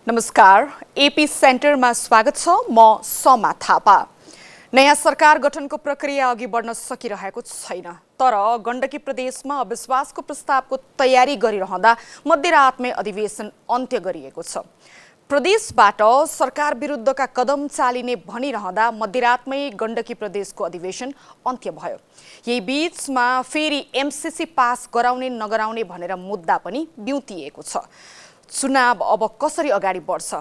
नमस्कार, एपी सेन्टरमा स्वागत छ। म समा थापा। नयाँ सरकार गठनको प्रक्रिया अघि बढ्न सकिरहेको छैन, तर गण्डकी प्रदेशमा अविश्वासको प्रस्तावको तयारी गरिरहँदा मध्यरातमै अधिवेशन अन्त्य गरिएको छ। प्रदेशबाट सरकार विरुद्धका कदम चालिने भनिरहँदा मध्यरातमै गण्डकी प्रदेशको अधिवेशन अन्त्य भयो। यही बीचमा फेरि एमसीसी पास गराउने नगराउने भनेर मुद्दा पनि बिउतिएको छ। चुनाव अब कसरी अगाडि बढ्छ,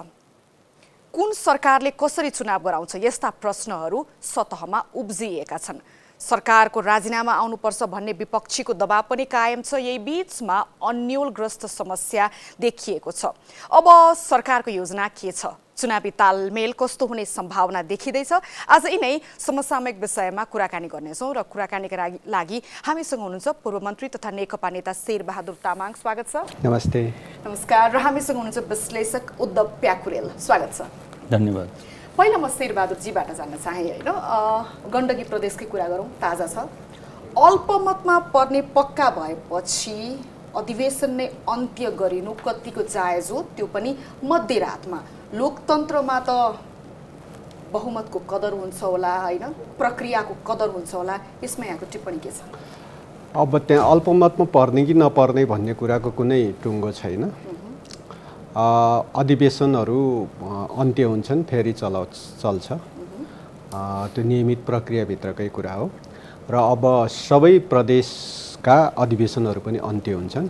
कुन सरकारले कसरी चुनाव गराउँछ, यस्ता प्रश्नहरू सतहमा उब्जिएका छन्। सरकारको राजीनामा आउनुपर्छ भन्ने विपक्षीको दबाव पनि कायम छ। यही बीचमा अन्योलग्रस्त समस्या देखिएको छ। अब सरकारको योजना के छ, चुनावी तालमेल कस्तो हुने सम्भावना देखिँदैछ। आज यिनै समसामयिक विषयमा कुराकानी गर्नेछौँ र कुराकानीका लागि हामीसँग हुनुहुन्छ पूर्व मन्त्री तथा नेकपा नेता शेरबहादुर तामाङ। स्वागत छ। नमस्ते। नमस्कार। र हामीसँग हुनुहुन्छ विश्लेषक उद्धव प्याकुरेल। स्वागत छ। धन्यवाद। पहिला म शेरबहादुरजीबाट जान्न चाहे होइन, गण्डकी प्रदेशकै कुरा गरौँ। ताजा छ, अल्पमतमा पर्ने पक्का भएपछि अधिवेशन नै अन्त्य गरिनु कतिको जायज हो, त्यो पनि मध्यरातमा। लोकतन्त्रमा त बहुमतको कदर हुन्छ होला होइन, प्रक्रियाको कदर हुन्छ होला, यसमा यहाँको टिप्पणी के छ? अब त्यहाँ अल्पमतमा पर्ने कि नपर्ने भन्ने कुराको कुनै टुङ्गो छैन। अधिवेशनहरू अन्त्य हुन्छन्, फेरि चल्छ। त्यो नियमित प्रक्रियाभित्रकै कुरा हो। र अब सबै प्रदेशका अधिवेशनहरू पनि अन्त्य हुन्छन्,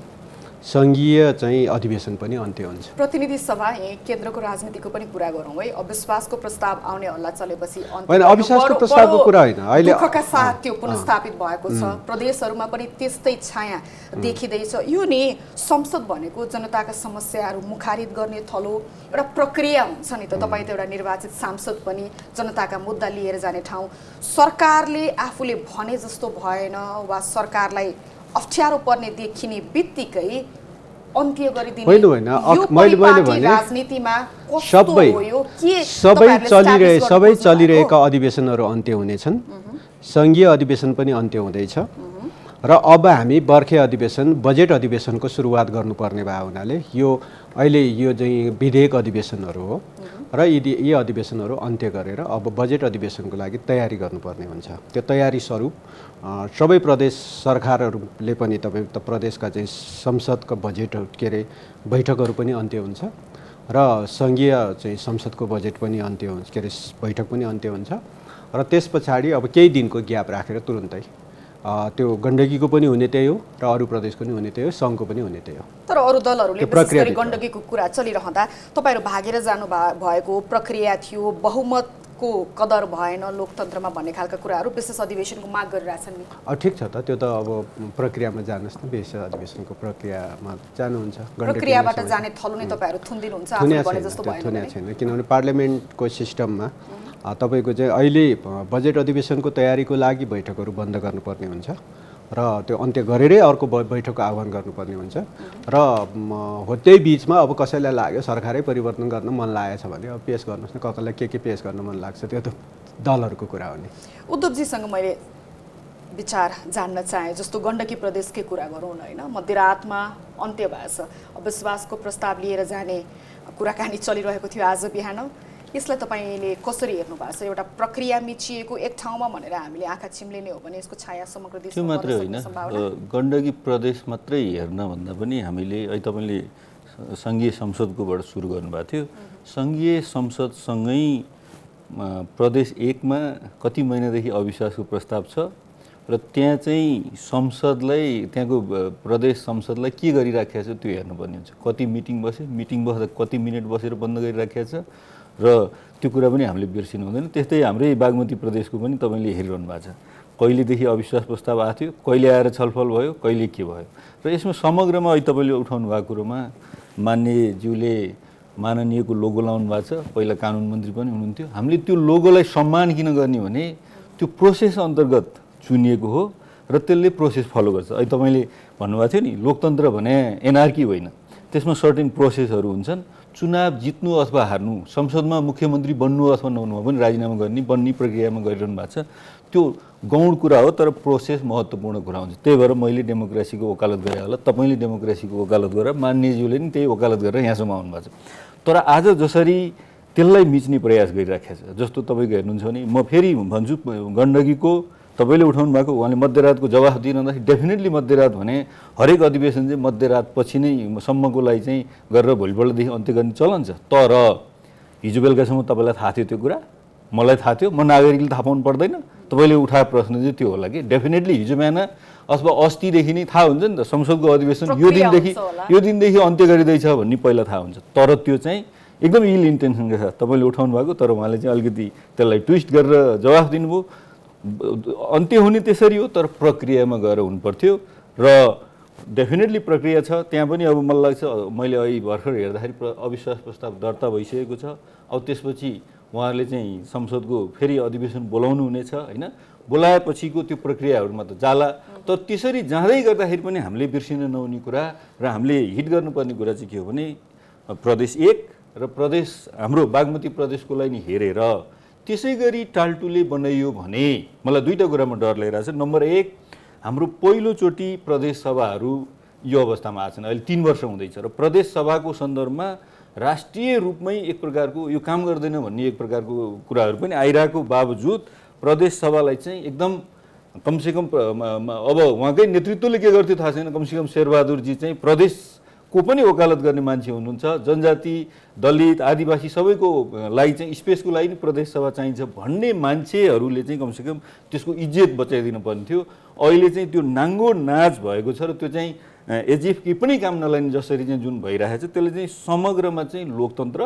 सङ्घीय चाहिँ अधिवेशन पनि अन्त्य हुन्छ। प्रतिनिधि सभा केन्द्रको राजनीतिको पनि कुरा गरौँ है। अविश्वासको प्रस्ताव आउने हल्ला चलेपछि होइन, अविश्वासको प्रस्तावको कुरा होइन, अहिले दुःखका साथ त्यो पुनर्स्थापित भएको छ। प्रदेशहरूमा पनि त्यस्तै छाया देखिँदैछ। यो नि संसद भनेको जनताका समस्याहरू मुखारित गर्ने थलो एउटा प्रक्रिया हुन्छ नि त। तपाईँ त एउटा निर्वाचित सांसद पनि, जनताका मुद्दा लिएर जाने ठाउँ। सरकारले आफूले भने जस्तो भएन वा सरकारलाई अप्ठ्यारो पर्ने देखिने बित्तिकै अन्त्य गरिदिने, मैले भने राजनीतिमा सबै चलिरहेका अधिवेशनहरू अन्त्य हुनेछन्, सङ्घीय अधिवेशन पनि अन्त्य हुँदैछ। र अब हामी बर्खे अधिवेशन, बजेट अधिवेशनको सुरुवात गर्नुपर्ने भए हुनाले यो अहिले यो चाहिँ विधेयक अधिवेशनहरू हो र यी अधिवेशनहरू अन्त्य गरेर अब बजेट अधिवेशनको लागि तयारी गर्नुपर्ने हुन्छ। त्यो तयारी स्वरूप सबै प्रदेश सरकारहरूले पनि तपाईँ प्रदेशका चाहिँ संसदको बजेट बैठकहरू पनि अन्त्य हुन्छ र सङ्घीय चाहिँ संसदको बजेट पनि अन्त्य हुन्छ, बैठक पनि अन्त्य हुन्छ। र त्यस पछाडि अब केही दिनको ग्याप राखेर तुरुन्तै त्यो गण्डकीको पनि हुने त्यही हो र अरू प्रदेशको पनि हुने त्यही हो, सङ्घको पनि हुने त्यही हो। तर अरू दलहरूले विशेष गरी गण्डकीको कुरा चलिरहँदा तपाईँहरू भागेर जानु भएको प्रक्रिया थियो, बहुमतको कदर भएन लोकतन्त्रमा भन्ने खालका कुराहरू विशेष अधिवेशनको माग गरिरहेछन् नि। ठिक छ त, त्यो त अब प्रक्रियामा जानुहोस् न, विशेष अधिवेशनको प्रक्रियामा जानुहुन्छ। प्रक्रियाबाट जाने थलो नै तपाईँहरू थुनिदिनुहुन्छ थुन्या छैन, किनभने पार्लियामेन्टको सिस्टममा तपाईँको चाहिँ अहिले बजेट अधिवेशनको तयारीको लागि बैठकहरू बन्द गर्नुपर्ने हुन्छ र त्यो अन्त्य गरेरै अर्को बैठकको आह्वान गर्नुपर्ने हुन्छ। र त्यही बिचमा अब कसैलाई लाग्यो सरकारै परिवर्तन गर्न मन लागेछ भने अब पेस गर्नुहोस् न, कसैलाई के पेस गर्न मन लाग्छ, त्यो त दलहरूको कुरा हो नि। उद्धवजीसँग मैले विचार जान्न चाहे, जस्तो गण्डकी प्रदेशकै कुरा गरौँ न होइन, मध्यरातमा अन्त्य भएछ, अविश्वासको प्रस्ताव लिएर जाने कुराकानी चलिरहेको थियो आज बिहान। यसलाई तपाईँले कसरी हेर्नु भएको छ? एउटा प्रक्रिया मिचिएको एक ठाउँमा भनेर हामीले आँखा चिम्लिने हो भने यसको छाया समग्र देशमा त्यो मात्रै होइन, गण्डकी प्रदेश मात्रै हेर्न भन्दा पनि हामीले अहिले तपाईँले सङ्घीय संसदकोबाट सुरु गर्नुभएको थियो। सङ्घीय संसदसँगै प्रदेश 1 मा कति महिनादेखि अविश्वासको प्रस्ताव छ र त्यहाँ चाहिँ संसदलाई, त्यहाँको प्रदेश संसदलाई के गरिराखेको छ त्यो हेर्नुपर्ने हुन्छ। कति मिटिङ बस्यो, मिटिङ बस्दा कति मिनट बसेर बन्द गरिराखेको छ र त्यो कुरा पनि हामीले बिर्सिनु हुँदैन। त्यस्तै हाम्रै बागमती प्रदेशको पनि तपाईँले हेरिरहनु भएको छ, कहिलेदेखि अविश्वास प्रस्ताव आएको थियो, कहिले आएर छलफल भयो, कहिले के भयो। र यसमा समग्रमा अहिले तपाईँले उठाउनु भएको कुरोमा माननीयज्यूले माननीयको लोगो लाउनु भएको छ। पहिला कानुन मन्त्री पनि हुनुहुन्थ्यो। हामीले त्यो लोगोलाई सम्मान किन गर्ने भने त्यो प्रोसेस अन्तर्गत चुनिएको हो र त्यसले प्रोसेस फलो गर्छ। अहिले तपाईँले भन्नुभएको थियो नि, लोकतन्त्र भने एनआरकी होइन, त्यसमा सर्टेन प्रोसेसहरू हुन्छन्। चुनाव जित्नु अथवा हार्नु, संसदमा मुख्यमन्त्री बन्नु अथवा नहुनुमा पनि राजीनामा बन्ने प्रक्रियामा गरिरहनु भएको छ। त्यो गौण कुरा हो, तर प्रोसेस महत्त्वपूर्ण कुरा हुन्छ। त्यही भएर मैले डेमोक्रेसीको वकालत गरेँ होला, तपाईँले डेमोक्रेसीको वकालत गरेर, मान्यज्यूले नि त्यही वकालत गरेर यहाँसम्म आउनुभएको छ। तर आज जसरी त्यसलाई मिच्ने प्रयास गरिराखेको छ, जस्तो तपाईँको हेर्नुहुन्छ भने म फेरि भन्छु, गण्डकीको तपाईँले उठाउनु भएको उहाँले मध्यरातको जवाफ दिइरहँदाखेरि डेफिनेटली मध्यरात भने हरेक अधिवेशन चाहिँ मध्यरात पछि नै सम्मको लागि चाहिँ गरेर भोलिपल्टदेखि अन्त्य गर्ने चलन छ। तर हिजो बेलुकासम्म तपाईँलाई थाहा थियो त्यो कुरा, मलाई थाहा थियो, म नागरिकले थाहा पाउनु पर्दैन। तपाईँले उठाएको प्रश्न चाहिँ त्यो होला कि डेफिनेटली हिजो बिहान अथवा अस्तिदेखि नै थाहा हुन्छ नि त संसदको अधिवेशन यो दिनदेखि अन्त्य गरिँदैछ भन्ने पहिला थाहा हुन्छ। तर त्यो चाहिँ एकदम इल इन्टेन्सनका साथ तपाईँले उठाउनु भएको, तर उहाँले चाहिँ अलिकति त्यसलाई ट्विस्ट गरेर जवाफ दिनुभयो। अन्त्य हुने त्यसरी हो, तर प्रक्रियामा गएर हुनुपर्थ्यो र डेफिनेटली प्रक्रिया छ त्यहाँ पनि। अब मलाई लाग्छ मैले अहिले भर्खर हेर्दाखेरि अविश्वास प्रस्ताव दर्ता भइसकेको छ। अब त्यसपछि उहाँहरूले चाहिँ संसदको फेरि अधिवेशन बोलाउनु हुनेछ होइन। बोलाएपछिको त्यो प्रक्रियाहरूमा त जाला। तर त्यसरी जाँदै गर्दाखेरि पनि हामीले बिर्सिन नहुने कुरा र हामीले हिट गर्नुपर्ने कुरा चाहिँ के हो भने प्रदेश 1 र प्रदेश हाम्रो बागमती प्रदेशको लागि नि हेरेर त्यसै गरी टालटुले बनाइयो भने मलाई दुईवटा कुरामा डर लागिरहेको छ। नम्बर 1, हाम्रो पहिलोचोटि प्रदेश सभाहरू यो अवस्थामा आछन्। अहिले 3 वर्ष हुँदैछ र प्रदेश सभाको सन्दर्भमा राष्ट्रिय रूपमै एक प्रकारको यो काम गर्दैन भन्ने एक प्रकारको कुराहरू पनि आइरहेको बावजुद प्रदेश सभालाई चाहिँ एकदम कमसेकम अब उहाँकै नेतृत्वले के गर्थ्यो थाहा छैन, कमसेकम शेरबहादुरजी चाहिँ प्रदेशको पनि वकालत गर्ने मान्छे हुनुहुन्छ। जनजाति, दलित, आदिवासी सबैको लागि चाहिँ स्पेसको लागि नि प्रदेश सभा चाहिन्छ भन्ने मान्छेहरूले चाहिँ कमसेकम त्यसको इज्जत बचाइदिनु पर्ने थियो। अहिले चाहिँ त्यो नाङ्गो नाच भएको छ र त्यो चाहिँ एजिएफ केही पनि काम नलाग्ने जसरी चाहिँ जुन भइरहेको छ त्यसले चाहिँ समग्रमा चाहिँ लोकतन्त्र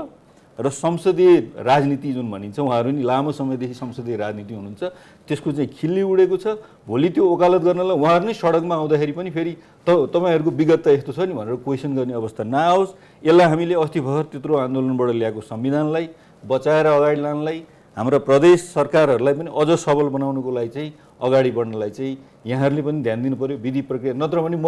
र संसदीय राजनीति जुन भनिन्छ, उहाँहरू नि लामो समयदेखि संसदीय राजनीति हुनुहुन्छ, त्यसको चाहिँ खिल्ली उडेको छ। भोलि त्यो वकालत गर्नलाई उहाँहरू नै सडकमा आउँदाखेरि पनि फेरि तपाईँहरूको विगत त यस्तो छ नि भनेर क्वेसन गर्ने अवस्था नआओस्। यसलाई हामीले अस्ति भर्खर त्यत्रो आन्दोलनबाट ल्याएको संविधानलाई बचाएर अगाडि लानलाई, हाम्रा प्रदेश सरकारहरूलाई पनि अझ सबल बनाउनुको लागि चाहिँ अगाडि बढ्नलाई चाहिँ यहाँहरूले पनि ध्यान दिनु पर्यो, विधि प्रक्रिया। नत्र भने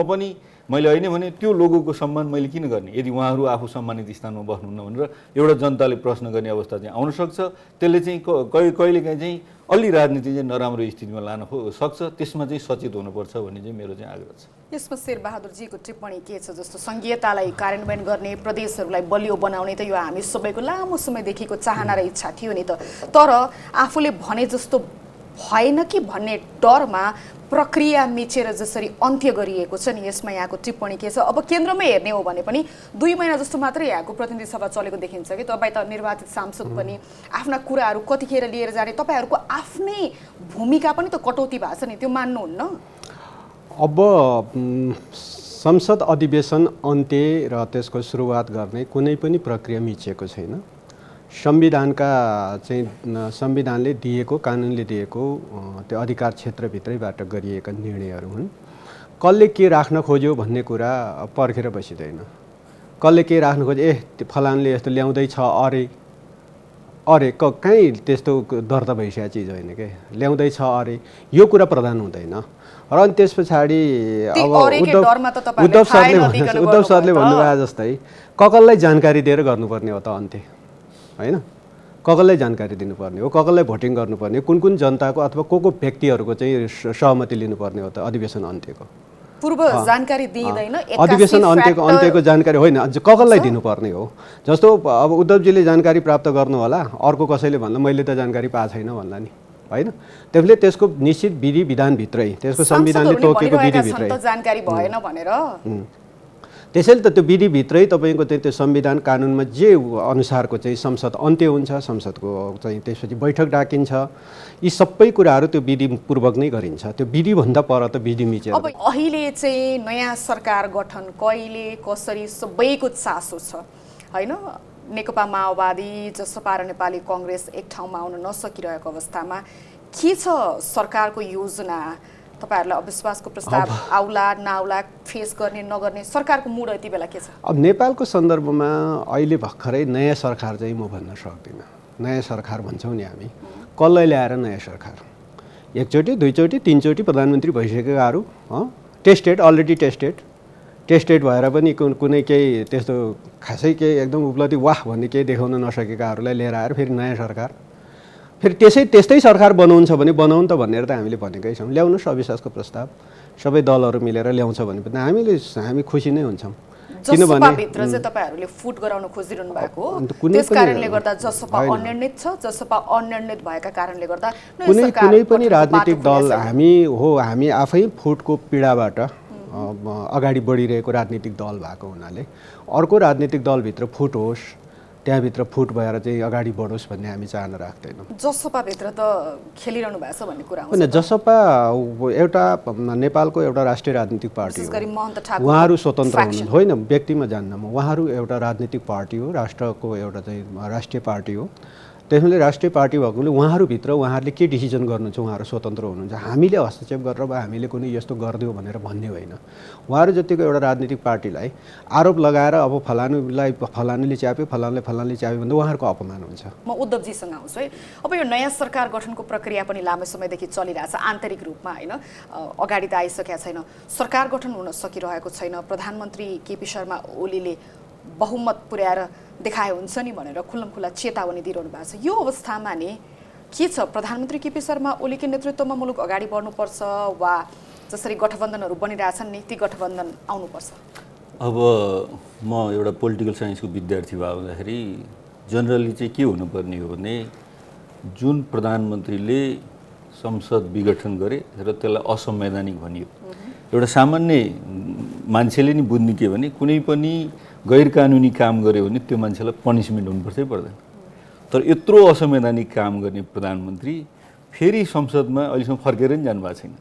मैले होइन भने त्यो लोगोको सम्मान मैले किन गर्ने यदि उहाँहरू आफू सम्मानित स्थानमा बस्नुहुन्न भनेर एउटा जनताले प्रश्न गर्ने अवस्था चाहिँ आउन सक्छ। त्यसले चाहिँ कहिलेकाहीँ चाहिँ अलि राजनीति चाहिँ नराम्रो स्थितिमा लान सक्छ। त्यसमा चाहिँ सचेत हुनुपर्छ भन्ने चाहिँ मेरो चाहिँ आग्रह छ। यसमा शेरबहादुरजीको टिप्पणी के छ? जस्तो संघीयतालाई कार्यान्वयन गर्ने, प्रदेशहरूलाई बलियो बनाउने त यो हामी सबैको लामो समयदेखिको चाहना र इच्छा थियो नि त। तर आफूले भने जस्तो भएन कि भन्ने डरमा प्रक्रिया मिचेर जसरी अन्त्य गरिएको छ नि, यसमा यहाँको टिप्पणी के छ? अब केन्द्रमै हेर्ने हो भने पनि 2 महिना जस्तो मात्रै यहाँको प्रतिनिधि सभा चलेको देखिन्छ कि तपाईँ त निर्वाचित सांसद पनि आफ्ना कुराहरू कतिखेर लिएर जाने, तपाईँहरूको आफ्नै भूमिका पनि त कटौती भएको छ नि, त्यो मान्नुहुन्न? अब संसद अधिवेशन अन्त्य र त्यसको सुरुवात गर्ने कुनै पनि प्रक्रिया मिचिएको छैन। संविधानले दिएको, कानुनले दिएको त्यो अधिकार क्षेत्रभित्रैबाट गरिएका निर्णयहरू हुन्। कसले के राख्न खोज्यो भन्ने कुरा पर्खेर बसिँदैन। कसले के राख्न खोज्यो, फलानले यस्तो ल्याउँदैछ अरे कहीँ त्यस्तो दर्ता भइसकेको चिज होइन के, ल्याउँदैछ अरे यो कुरा प्रधान हुँदैन। र अनि त्यस पछाडि अब उद्धव सरले भन्नुभयो जस्तै ककललाई जानकारी दिएर गर्नुपर्ने हो त अन्त्य होइन, ककललाई जानकारी दिनुपर्ने हो, ककललाई भोटिङ गर्नुपर्ने, कुन जनताको अथवा को व्यक्तिहरूको चाहिँ सहमति लिनुपर्ने हो त अधिवेशन अन्त्यको। पूर्व जानकारी दिइदैन, अधिवेशन अन्त्यको जानकारी होइन, ककललाई दिनुपर्ने हो। जस्तो अब उद्धवजीले जानकारी प्राप्त गर्नु होला, अर्को कसैले भन्दा मैले त जानकारी पाएको छैन भन्ला नि होइन। त्यसले त्यसको निश्चित विधि विधानभित्रै, त्यसको संविधानले तोकेको विधिभित्रै जानकारी भएन भनेर त्यसैले त त्यो विधिभित्रै तपाईँको त्यो संविधान कानुनमा जे अनुसारको चाहिँ संसद अन्त्य हुन्छ, संसदको चाहिँ त्यसपछि बैठक डाकिन्छ, यी सबै कुराहरू त्यो विधिपूर्वक नै गरिन्छ। त्यो विधिभन्दा पर त विधि मिचेर। अब अहिले चाहिँ नयाँ सरकार गठन कहिले कसरी सबैको चासो छ होइन। नेकपा माओवादी, जसपा र नेपाली कङ्ग्रेस एक ठाउँमा आउन नसकिरहेको अवस्थामा के छ सरकारको योजना? तपाईहरुलाई अविश्वासको प्रस्ताव आउला नआउला, फेस गर्ने नगर्ने सरकारको मुड यति बेला के छ? अब नेपालको सन्दर्भमा अहिले भर्खरै नयाँ सरकार चाहिँ म भन्न सक्दिनँ। नयाँ सरकार भन्छौँ नि हामी, कसलाई ल्याएर नयाँ सरकार? एकचोटि, दुईचोटि, तीनचोटि प्रधानमन्त्री भइसकेकाहरू टेस्टेड, अलरेडी टेस्टेड, टेस्टेड भएर पनि कुनै केही त्यस्तो खासै केही एकदम उपलब्धि वाह भन्ने केही देखाउन नसकेकाहरूलाई लिएर आएर फेरि नयाँ सरकार फेरि त्यस्तै सरकार बनाउनु छ भने बनाउनु त भनेर त हामीले भनेकै छौँ। ल्याउनुहोस् अविश्वासको प्रस्ताव सबै दलहरू मिलेर ल्याउँछ भने पनि हामी खुसी नै हुन्छौँ। जसपाभित्र चाहिँ तपाईँहरूले फुट गराउन खोजिरहनु भएको हो, त्यस कारणले गर्दा जसपा अनिर्णित छ, जसपा अनिर्णित भएका कारणले गर्दा कुनै पनि राजनीतिक दल हामी आफै फुटको पीडाबाट अगाडि बढिरहेको राजनीतिक दल भएको हुनाले अर्को राजनीतिक दलभित्र फुट होस्, त्यहाँभित्र फुट भएर चाहिँ अगाडि बढोस् भन्ने हामी चाहना राख्दैनौँ। जसपाभित्र त खेलिरहनु भएको छ भन्ने कुरा होइन, जसपा एउटा नेपालको एउटा राष्ट्रिय राजनीतिक पार्टी हो। उहाँहरू स्वतन्त्र हुनुहुन्छ, होइन व्यक्तिमा जान्न म, उहाँहरू एउटा राजनीतिक पार्टी हो, राष्ट्रको एउटा चाहिँ राष्ट्रिय पार्टी हो। त्यसैले राष्ट्रिय पार्टी भएकोले उहाँहरूभित्र उहाँहरूले के डिसिजन गर्नुहुन्छ उहाँहरू स्वतन्त्र हुनुहुन्छ। हामीले हस्तक्षेप गरेर वा हामीले कुनै यस्तो गरिदियो भनेर भन्ने होइन। उहाँहरू जतिको एउटा राजनीतिक पार्टीलाई आरोप लगाएर अब फलानुले च्याप्यो, फलानुले च्याप्यो भन्दा उहाँहरूको अपमान हुन्छ। म उद्धवजीसँग आउँछु है। अब यो नयाँ सरकार गठनको प्रक्रिया पनि लामो समयदेखि चलिरहेछ आन्तरिक रूपमा, होइन, अगाडि त आइसकेका छैन, सरकार गठन हुन सकिरहेको छैन। प्रधानमन्त्री केपी शर्मा ओलीले बहुमत पुर्याएर देखाए हुन्छ नि भनेर खुल्लमखुल्ला चेतावनी दिइरहनु भएको छ। यो अवस्थामा नि के छ, प्रधानमन्त्री केपी शर्मा ओलीको नेतृत्वमा मुलुक अगाडि बढ्नुपर्छ वा जसरी गठबन्धनहरू बनिरहेछन् नि ती गठबन्धन आउनुपर्छ? अब म एउटा पोलिटिकल साइन्सको विद्यार्थी भए हुँदाखेरि जनरली चाहिँ के हुनुपर्ने हो भने जुन प्रधानमन्त्रीले संसद विघटन गरे र त्यसलाई असंवैधानिक भनियो, एउटा सामान्य मान्छेले नि बुझ्ने के भने कुनै पनि गैर कानुनी काम गर्यो भने त्यो मान्छेलाई पनिसमेन्ट हुनुपर्छै पर्दैन। तर यत्रो असंवैधानिक काम गर्ने प्रधानमन्त्री फेरि संसदमा अहिलेसम्म फर्केर नि जानुभएको छैन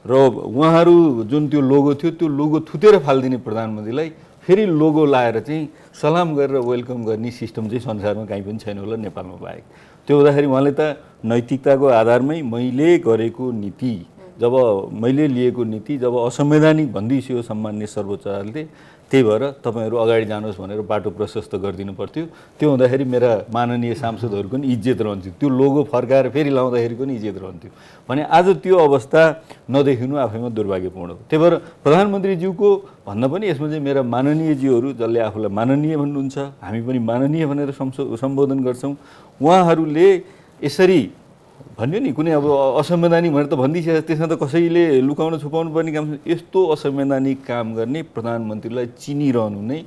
र उहाँहरू जुन त्यो लोगो थियो त्यो लोगो थुतेर फालिदिने प्रधानमन्त्रीलाई फेरि लोगो लाएर चाहिँ सलाम गरेर वेलकम गर्ने सिस्टम चाहिँ संसारमा कहीँ पनि छैन होला नेपालमा बाहेक। त्यो हुँदाखेरि उहाँले त नैतिकताको आधारमै मैले गरेको नीति, जब मैले लिएको नीति जब असंवैधानिक भन्दैछियो सम्मान्य सर्वोच्च अदालतले, त्यही भएर तपाईँहरू अगाडि जानुहोस् भनेर बाटो प्रशस्त गरिदिनु पर्थ्यो। त्यो हुँदाखेरि मेरा माननीय सांसदहरूको पनि इज्जत रहन्थ्यो, त्यो लोगो फर्काएर फेरि लाउँदाखेरि पनि इज्जत रहन्थ्यो भने आज त्यो अवस्था नदेखिनु आफैमा दुर्भाग्यपूर्ण हो। त्यही भएर प्रधानमन्त्रीज्यूको भन्दा पनि यसमा चाहिँ मेरा माननीयज्यूहरू जसले आफूलाई माननीय भन्नुहुन्छ, हामी पनि माननीय भनेर सम्बोधन गर्छौँ, उहाँहरूले यसरी भन्यो नि कुनै अब असंवैधानिक भनेर त भनिदिइसकेको, त्यसमा त कसैले लुकाउन छुपाउनु पर्ने काम छ। यस्तो असंवैधानिक काम गर्ने प्रधानमन्त्रीलाई चिनिरहनु नै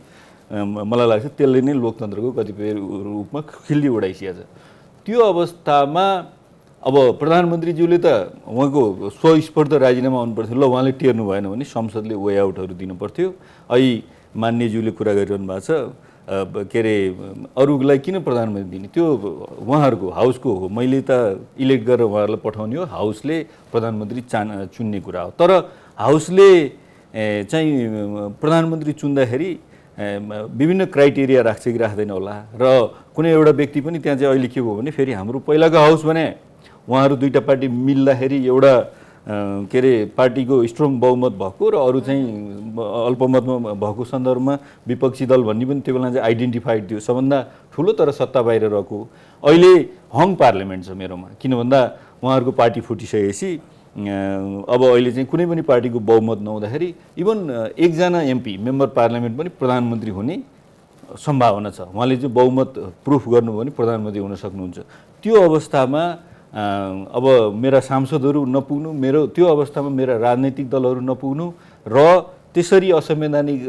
मलाई लाग्छ त्यसले नै लोकतन्त्रको कतिपय रूपमा खिल्ली उडाइसकेको छ। त्यो अवस्थामा अब प्रधानमन्त्रीज्यूले त उहाँको स्वस्फूर्त राजीनामा आउनुपर्थ्यो, ल उहाँले टेर्नु भएन भने संसदले वे आउटहरू दिनु पर्थ्यो। अहिले मान्यज्यूले कुरा गरिरहनु भएको छ के अरे अरूलाई किन प्रधानमन्त्री दिने, त्यो उहाँहरूको हाउसको हो, मैले त इलेक्ट गरेर उहाँहरूलाई पठाउने हो, हाउसले प्रधानमन्त्री चुन्ने कुरा हो। तर हाउसले चाहिँ प्रधानमन्त्री चुन्दाखेरि विभिन्न क्राइटेरिया राख्छ कि राख्दैन होला र कुनै एउटा व्यक्ति पनि त्यहाँ चाहिँ अहिले के भयो भने फेरि हाम्रो पहिलाको हाउस भने उहाँहरू दुईवटा पार्टी मिल्दाखेरि एउटा के अरे पार्टीको स्ट्रङ बहुमत भएको र अरू चाहिँ अल्पमतमा भएको सन्दर्भमा विपक्षी दल भन्ने पनि त्यो बेला चाहिँ आइडेन्टिफाइड थियो सबभन्दा ठुलो तर सत्ता बाहिर रहेको। अहिले हङ पार्लियामेन्ट छ मेरोमा, किन भन्दा उहाँहरूको पार्टी फुटिसकेपछि अब अहिले चाहिँ कुनै पनि पार्टीको बहुमत नहुँदाखेरि इभन एकजना एमपी मेम्बर पार्लियामेन्ट पनि प्रधानमन्त्री हुने सम्भावना छ। उहाँले चाहिँ बहुमत प्रुफ गर्नुभयो भने प्रधानमन्त्री हुन सक्नुहुन्छ। त्यो अवस्थामा अब मेरा सांसदहरू नपुग्नु, त्यो अवस्थामा मेरा राजनैतिक दलहरू नपुग्नु र त्यसरी असंवैधानिक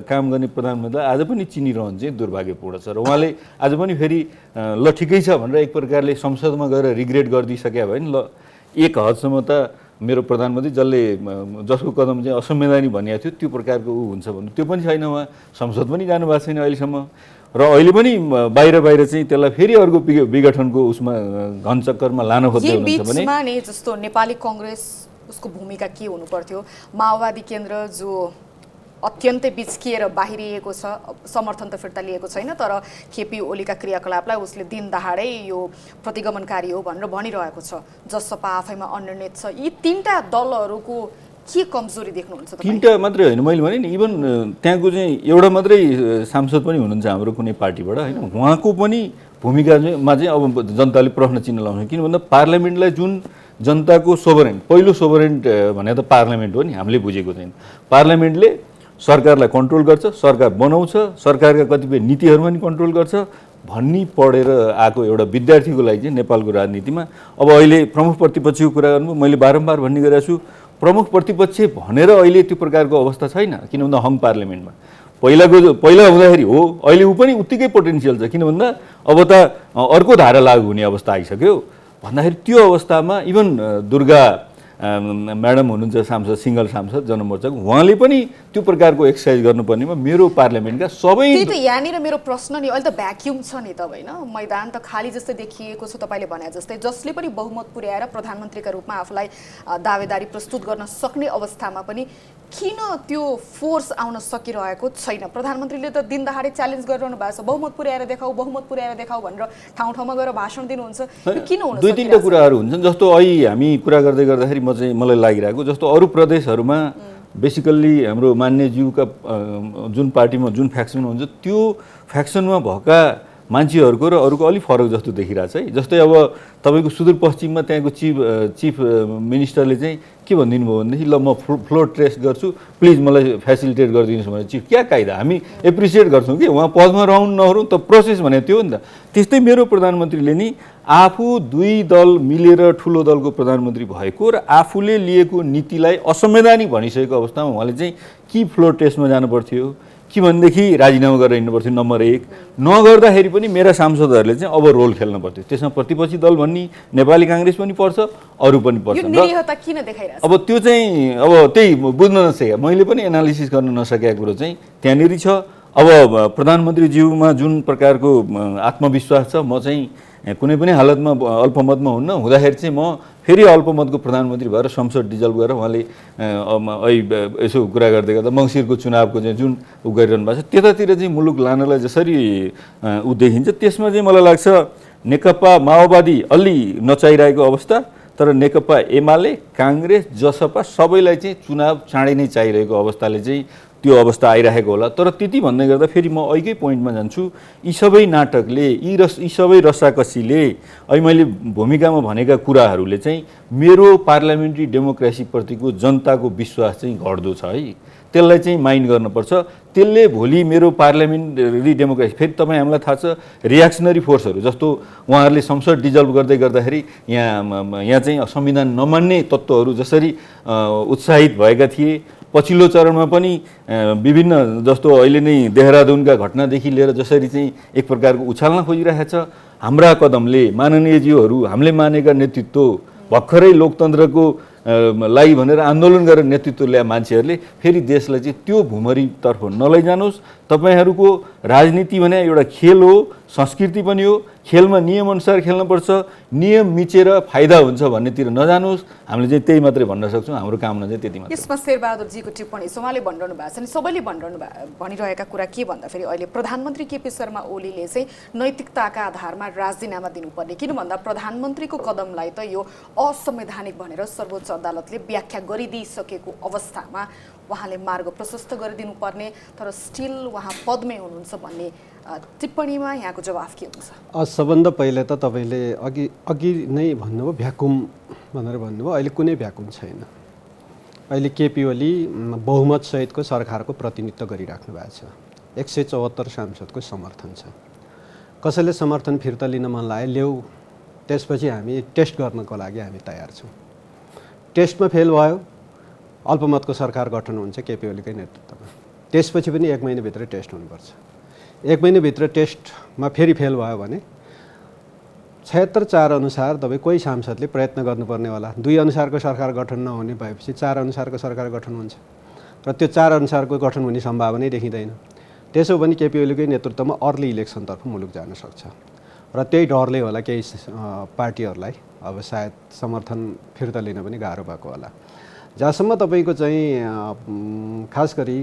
काम गर्ने प्रधानमन्त्रीलाई आज पनि चिनिरहनु चाहिँ दुर्भाग्यपूर्ण छ। र उहाँले आज पनि फेरि ल ठिकै छ भनेर एक प्रकारले संसदमा गएर रिग्रेट गरिदिइसके भए नि ल एक हदसम्म त मेरो प्रधानमन्त्री जसको कदम चाहिँ असंवैधानिक भनिएको थियो त्यो प्रकारको ऊ हुन्छ भन्नु, त्यो पनि छैन। उहाँ संसद पनि जानुभएको छैन अहिलेसम्म र अहिले पनि बाहिर चाहिँ त्यसलाई फेरि अर्को विघटनको उसमा घनचक्करमा लान खोज्दै हुनुहुन्छ भने नि जस्तो नेपाली कांग्रेस उसको भूमिका के हुनु पर्थ्यो? माओवादी केन्द्र जो अत्यन्तै बिचकिएर बाहिरिएको छ, समर्थन त फिर्ता लिएको छैन, तर केपी ओलीका क्रियाकलापलाई उसले दिन दहाडै यो प्रतिगमनकारी हो भनेर भनिरहेको छ। जसपा आफैमा अनिर्णित छ। यी तीनटा दलहरूको के कमजोरी देख्नुहुन्छ? तीनटा मात्रै होइन, मैले भने नि इभन त्यहाँको चाहिँ एउटा मात्रै सांसद पनि हुनुहुन्छ हाम्रो कुनै पार्टीबाट, होइन, उहाँको पनि भूमिकामा चाहिँ अब जनताले प्रश्न चिन्ह लाउँछ। किन भन्दा पार्लियामेन्टलाई जुन जनताको सोभरेन्ट, पहिलो सोभरेन्ट भने त पार्लियामेन्ट हो नि, हामीले बुझेको छैन। पार्लियामेन्टले सरकारलाई कन्ट्रोल गर्छ, सरकार बनाउँछ, सरकारका कतिपय नीतिहरूमा पनि कन्ट्रोल गर्छ भन्ने पढेर आएको एउटा विद्यार्थीको लागि चाहिँ नेपालको राजनीतिमा अब अहिले प्रमुख प्रतिपक्षको कुरा गर्नु मैले बारम्बार भन्ने गरेको छु, प्रमुख प्रतिपक्ष भनेर अहिले त्यो प्रकारको अवस्था छैन। किन भन्दा हङ पार्लियामेन्टमा पहिला हुँदाखेरि हो, अहिले ऊ पनि उत्तिकै पोटेन्सियल छ। किन भन्दा अब त अर्को धारा लागू हुने अवस्था आइसक्यो भन्दाखेरि त्यो अवस्थामा इभन दुर्गा म्याडम हुनुहुन्छ सांसद, सिङ्गल सांसद जनमोर्चाको, उहाँले पनि त्यो प्रकारको एक्सर्साइज गर्नुपर्नेमा मेरो पार्लियामेन्टका सबै त्यही त यहाँनिर मेरो प्रश्न नि अहिले त भ्याक्युम छ नि त होइन, मैदान त खाली जस्तै देखिएको छ तपाईँले भने जस्तै। जसले पनि बहुमत पुर्याएर प्रधानमन्त्रीका रूपमा आफूलाई दावेदारी प्रस्तुत गर्न सक्ने अवस्थामा पनि किन त्यो फोर्स आउन सकिरहेको छैन? प्रधानमन्त्रीले त दिन दहाडे च्यालेन्ज गरिरहनु भएको छ, बहुमत पुर्याएर देखाऊ भनेर ठाउँ ठाउँमा गएर भाषण दिनुहुन्छ, किन हुन दुई तिनवटा कुराहरू हुन्छन्। जस्तो अहिले हामी कुरा गर्दै गर्दाखेरि मलाई लागिरहेको जस्तो अरू प्रदेशहरूमा बेसिकल्ली हाम्रो मान्यज्यूका जुन पार्टीमा जुन फ्याक्सन हुन्छ त्यो फ्याक्सनमा भएका मान्छेहरूको र अरूको अलिक फरक जस्तो देखिरहेछ है। जस्तै अब तपाईँको सुदूरपश्चिममा त्यहाँको चिफ मिनिस्टरले चाहिँ के भनिदिनु भयो भनेदेखि ल म फ्लोर टेस्ट गर्छु, प्लिज मलाई फेसिलिटेट गरिदिनुहोस् भने चिफ क्या कायदा हामी एप्रिसिएट गर्छौँ कि उहाँ पदमा रहनु नरहनु त प्रोसेस भने त्यो हो नि त। त्यस्तै मेरो प्रधानमन्त्रीले नि आफू दुई दल मिलेर ठुलो दलको प्रधानमन्त्री भएको र आफूले लिएको नीतिलाई असंवैधानिक भनिसकेको अवस्थामा उहाँले चाहिँ कि फ्लोर टेस्टमा जानु पर्थ्यो कि भनेदेखि राजीनामा गरेर हिँड्नु पर्थ्यो। नम्बर 1 नगर्दाखेरि पनि मेरा सांसदहरूले चाहिँ अब रोल खेल्न पर्थ्यो। त्यसमा प्रतिपक्षी दल भन्ने नेपाली काङ्ग्रेस पनि पर्छ, अरू पनि पर्छ। अब त्यो चाहिँ अब त्यही बुझ्न नसके, मैले पनि एनालिसिस गर्न नसकेको कुरो चाहिँ त्यहाँनिर छ। अब प्रधानमन्त्रीज्यूमा जुन प्रकारको आत्मविश्वास छ, म चाहिँ कुनै पनि हालतमा अल्पमतमा हुन्न, हुँदाखेरि चाहिँ म फेरि अल्पमतको प्रधानमन्त्री भएर संसद डिजल्भ गरेर उहाँले यसो कुरा गर्दै गर्दा मङ्सिरको चुनावको चाहिँ जुन उ गरिरहनु भएको छ त्यतातिर चाहिँ मुलुक लानलाई जसरी उ देखिन्छ, त्यसमा चाहिँ मलाई लाग्छ नेकपा माओवादी अलि नचाहिरहेको अवस्था, तर नेकपा एमाले काङ्ग्रेस जसपा सबैलाई चाहिँ चुनाव चाँडै नै चाहिरहेको अवस्थाले चाहिँ त्यो अवस्था आइरहेको होला। तर त्यति भन्दै गर्दा फेरि म अहिकै पोइन्टमा जान्छु, यी सबै नाटकले यी सबै रसाकसीले अहिले मैले भूमिकामा भनेका कुराहरूले चाहिँ मेरो पार्लियामेन्ट्री डेमोक्रेसीप्रतिको जनताको विश्वास चाहिँ घट्दो छ है। त्यसलाई चाहिँ माइन्ड गर्नुपर्छ। त्यसले भोलि मेरो पार्लियामेन्ट्री डेमोक्रेसी फेरि तपाईँ हामीलाई थाहा छ रियाक्सनरी फोर्सहरू जस्तो उहाँहरूले संसद डिजल्भ गर्दै गर्दाखेरि यहाँ चाहिँ संविधान नमान्ने तत्त्वहरू जसरी उत्साहित भएका थिए, पछिल्लो चरणमा पनि विभिन्न जस्तो अहिले नै देहरादुनका घटनादेखि लिएर जसरी चाहिँ एक प्रकारको उछाल्न खोजिरहेको छ, हाम्रा कदमले माननीयज्यूहरू हामीले मानेका नेतृत्व भर्खरै लोकतन्त्रको लागि भनेर आन्दोलन गरेर नेतृत्व ल्याए मान्छेहरूले फेरि देशलाई चाहिँ त्यो भुमरीतर्फ नलैजानुहोस्। तपाईँहरूको राजनीति भने एउटा खेल हो, संस्कृति पनि हो, खेलमा नियमअनुसार खेल्नुपर्छ, नियम मिचेर फाइदा हुन्छ भन्नेतिर नजानुहोस्। हामीले चाहिँ त्यही मात्रै भन्न सक्छौँ, हाम्रो कामना चाहिँ त्यति मात्र। यसमा शेरबहादुरजीको टिप्पणी छ, उहाँले भनिरहनु भएको छ नि, सबैले भनिरहेका कुरा के भन्दाखेरि अहिले प्रधानमन्त्री केपी शर्मा ओलीले चाहिँ नैतिकताका आधारमा राजीनामा दिनुपर्ने, किन भन्दा प्रधानमन्त्रीको कदमलाई त यो असंवैधानिक भनेर सर्वोच्च अदालतले व्याख्या गरिदिइसकेको अवस्थामा उहाँले मार्ग प्रशस्त गरिदिनु पर्ने, तर स्टिल उहाँ पदमै हुनुहुन्छ भन्ने टिप्पणीमा यहाँको जवाफ के हुन्छ? सबभन्दा पहिला त तपाईँले अघि नै भन्नुभयो भ्याकुम भनेर भन्नुभयो। अहिले कुनै भ्याकुम छैन। अहिले केपी ओली बहुमत सहितको सरकारको प्रतिनिधित्व गरिराख्नु भएको छ। 174 सांसदको समर्थन छ। कसैले समर्थन फिर्ता लिन मन लाग्यो ल्याऊ, त्यसपछि हामी टेस्ट गर्नको लागि हामी तयार छौँ। टेस्टमा फेल भयो, अल्पमतको सरकार गठन हुन्छ केपी ओलीकै नेतृत्वमा। त्यसपछि पनि 1 महिनाभित्र टेस्ट हुनुपर्छ। 1 महिनाभित्र टेस्टमा फेरि फेल भयो भने 76(4) अनुसार तपाईँ कोही सांसदले प्रयत्न गर्नुपर्ने होला। 2 अनुसारको सरकार गठन नहुने भएपछि 4 अनुसारको सरकार गठन हुन्छ र त्यो 4 अनुसारको गठन हुने सम्भावनै देखिँदैन। त्यसो भने केपी ओलीकै नेतृत्वमा अर्ली इलेक्सनतर्फ मुलुक जान सक्छ र त्यही डरले होला केही पार्टीहरूलाई अब सायद समर्थन फिर्ता लिन पनि गाह्रो भएको होला। जहाँसम्म तपाईँको चाहिँ खास गरी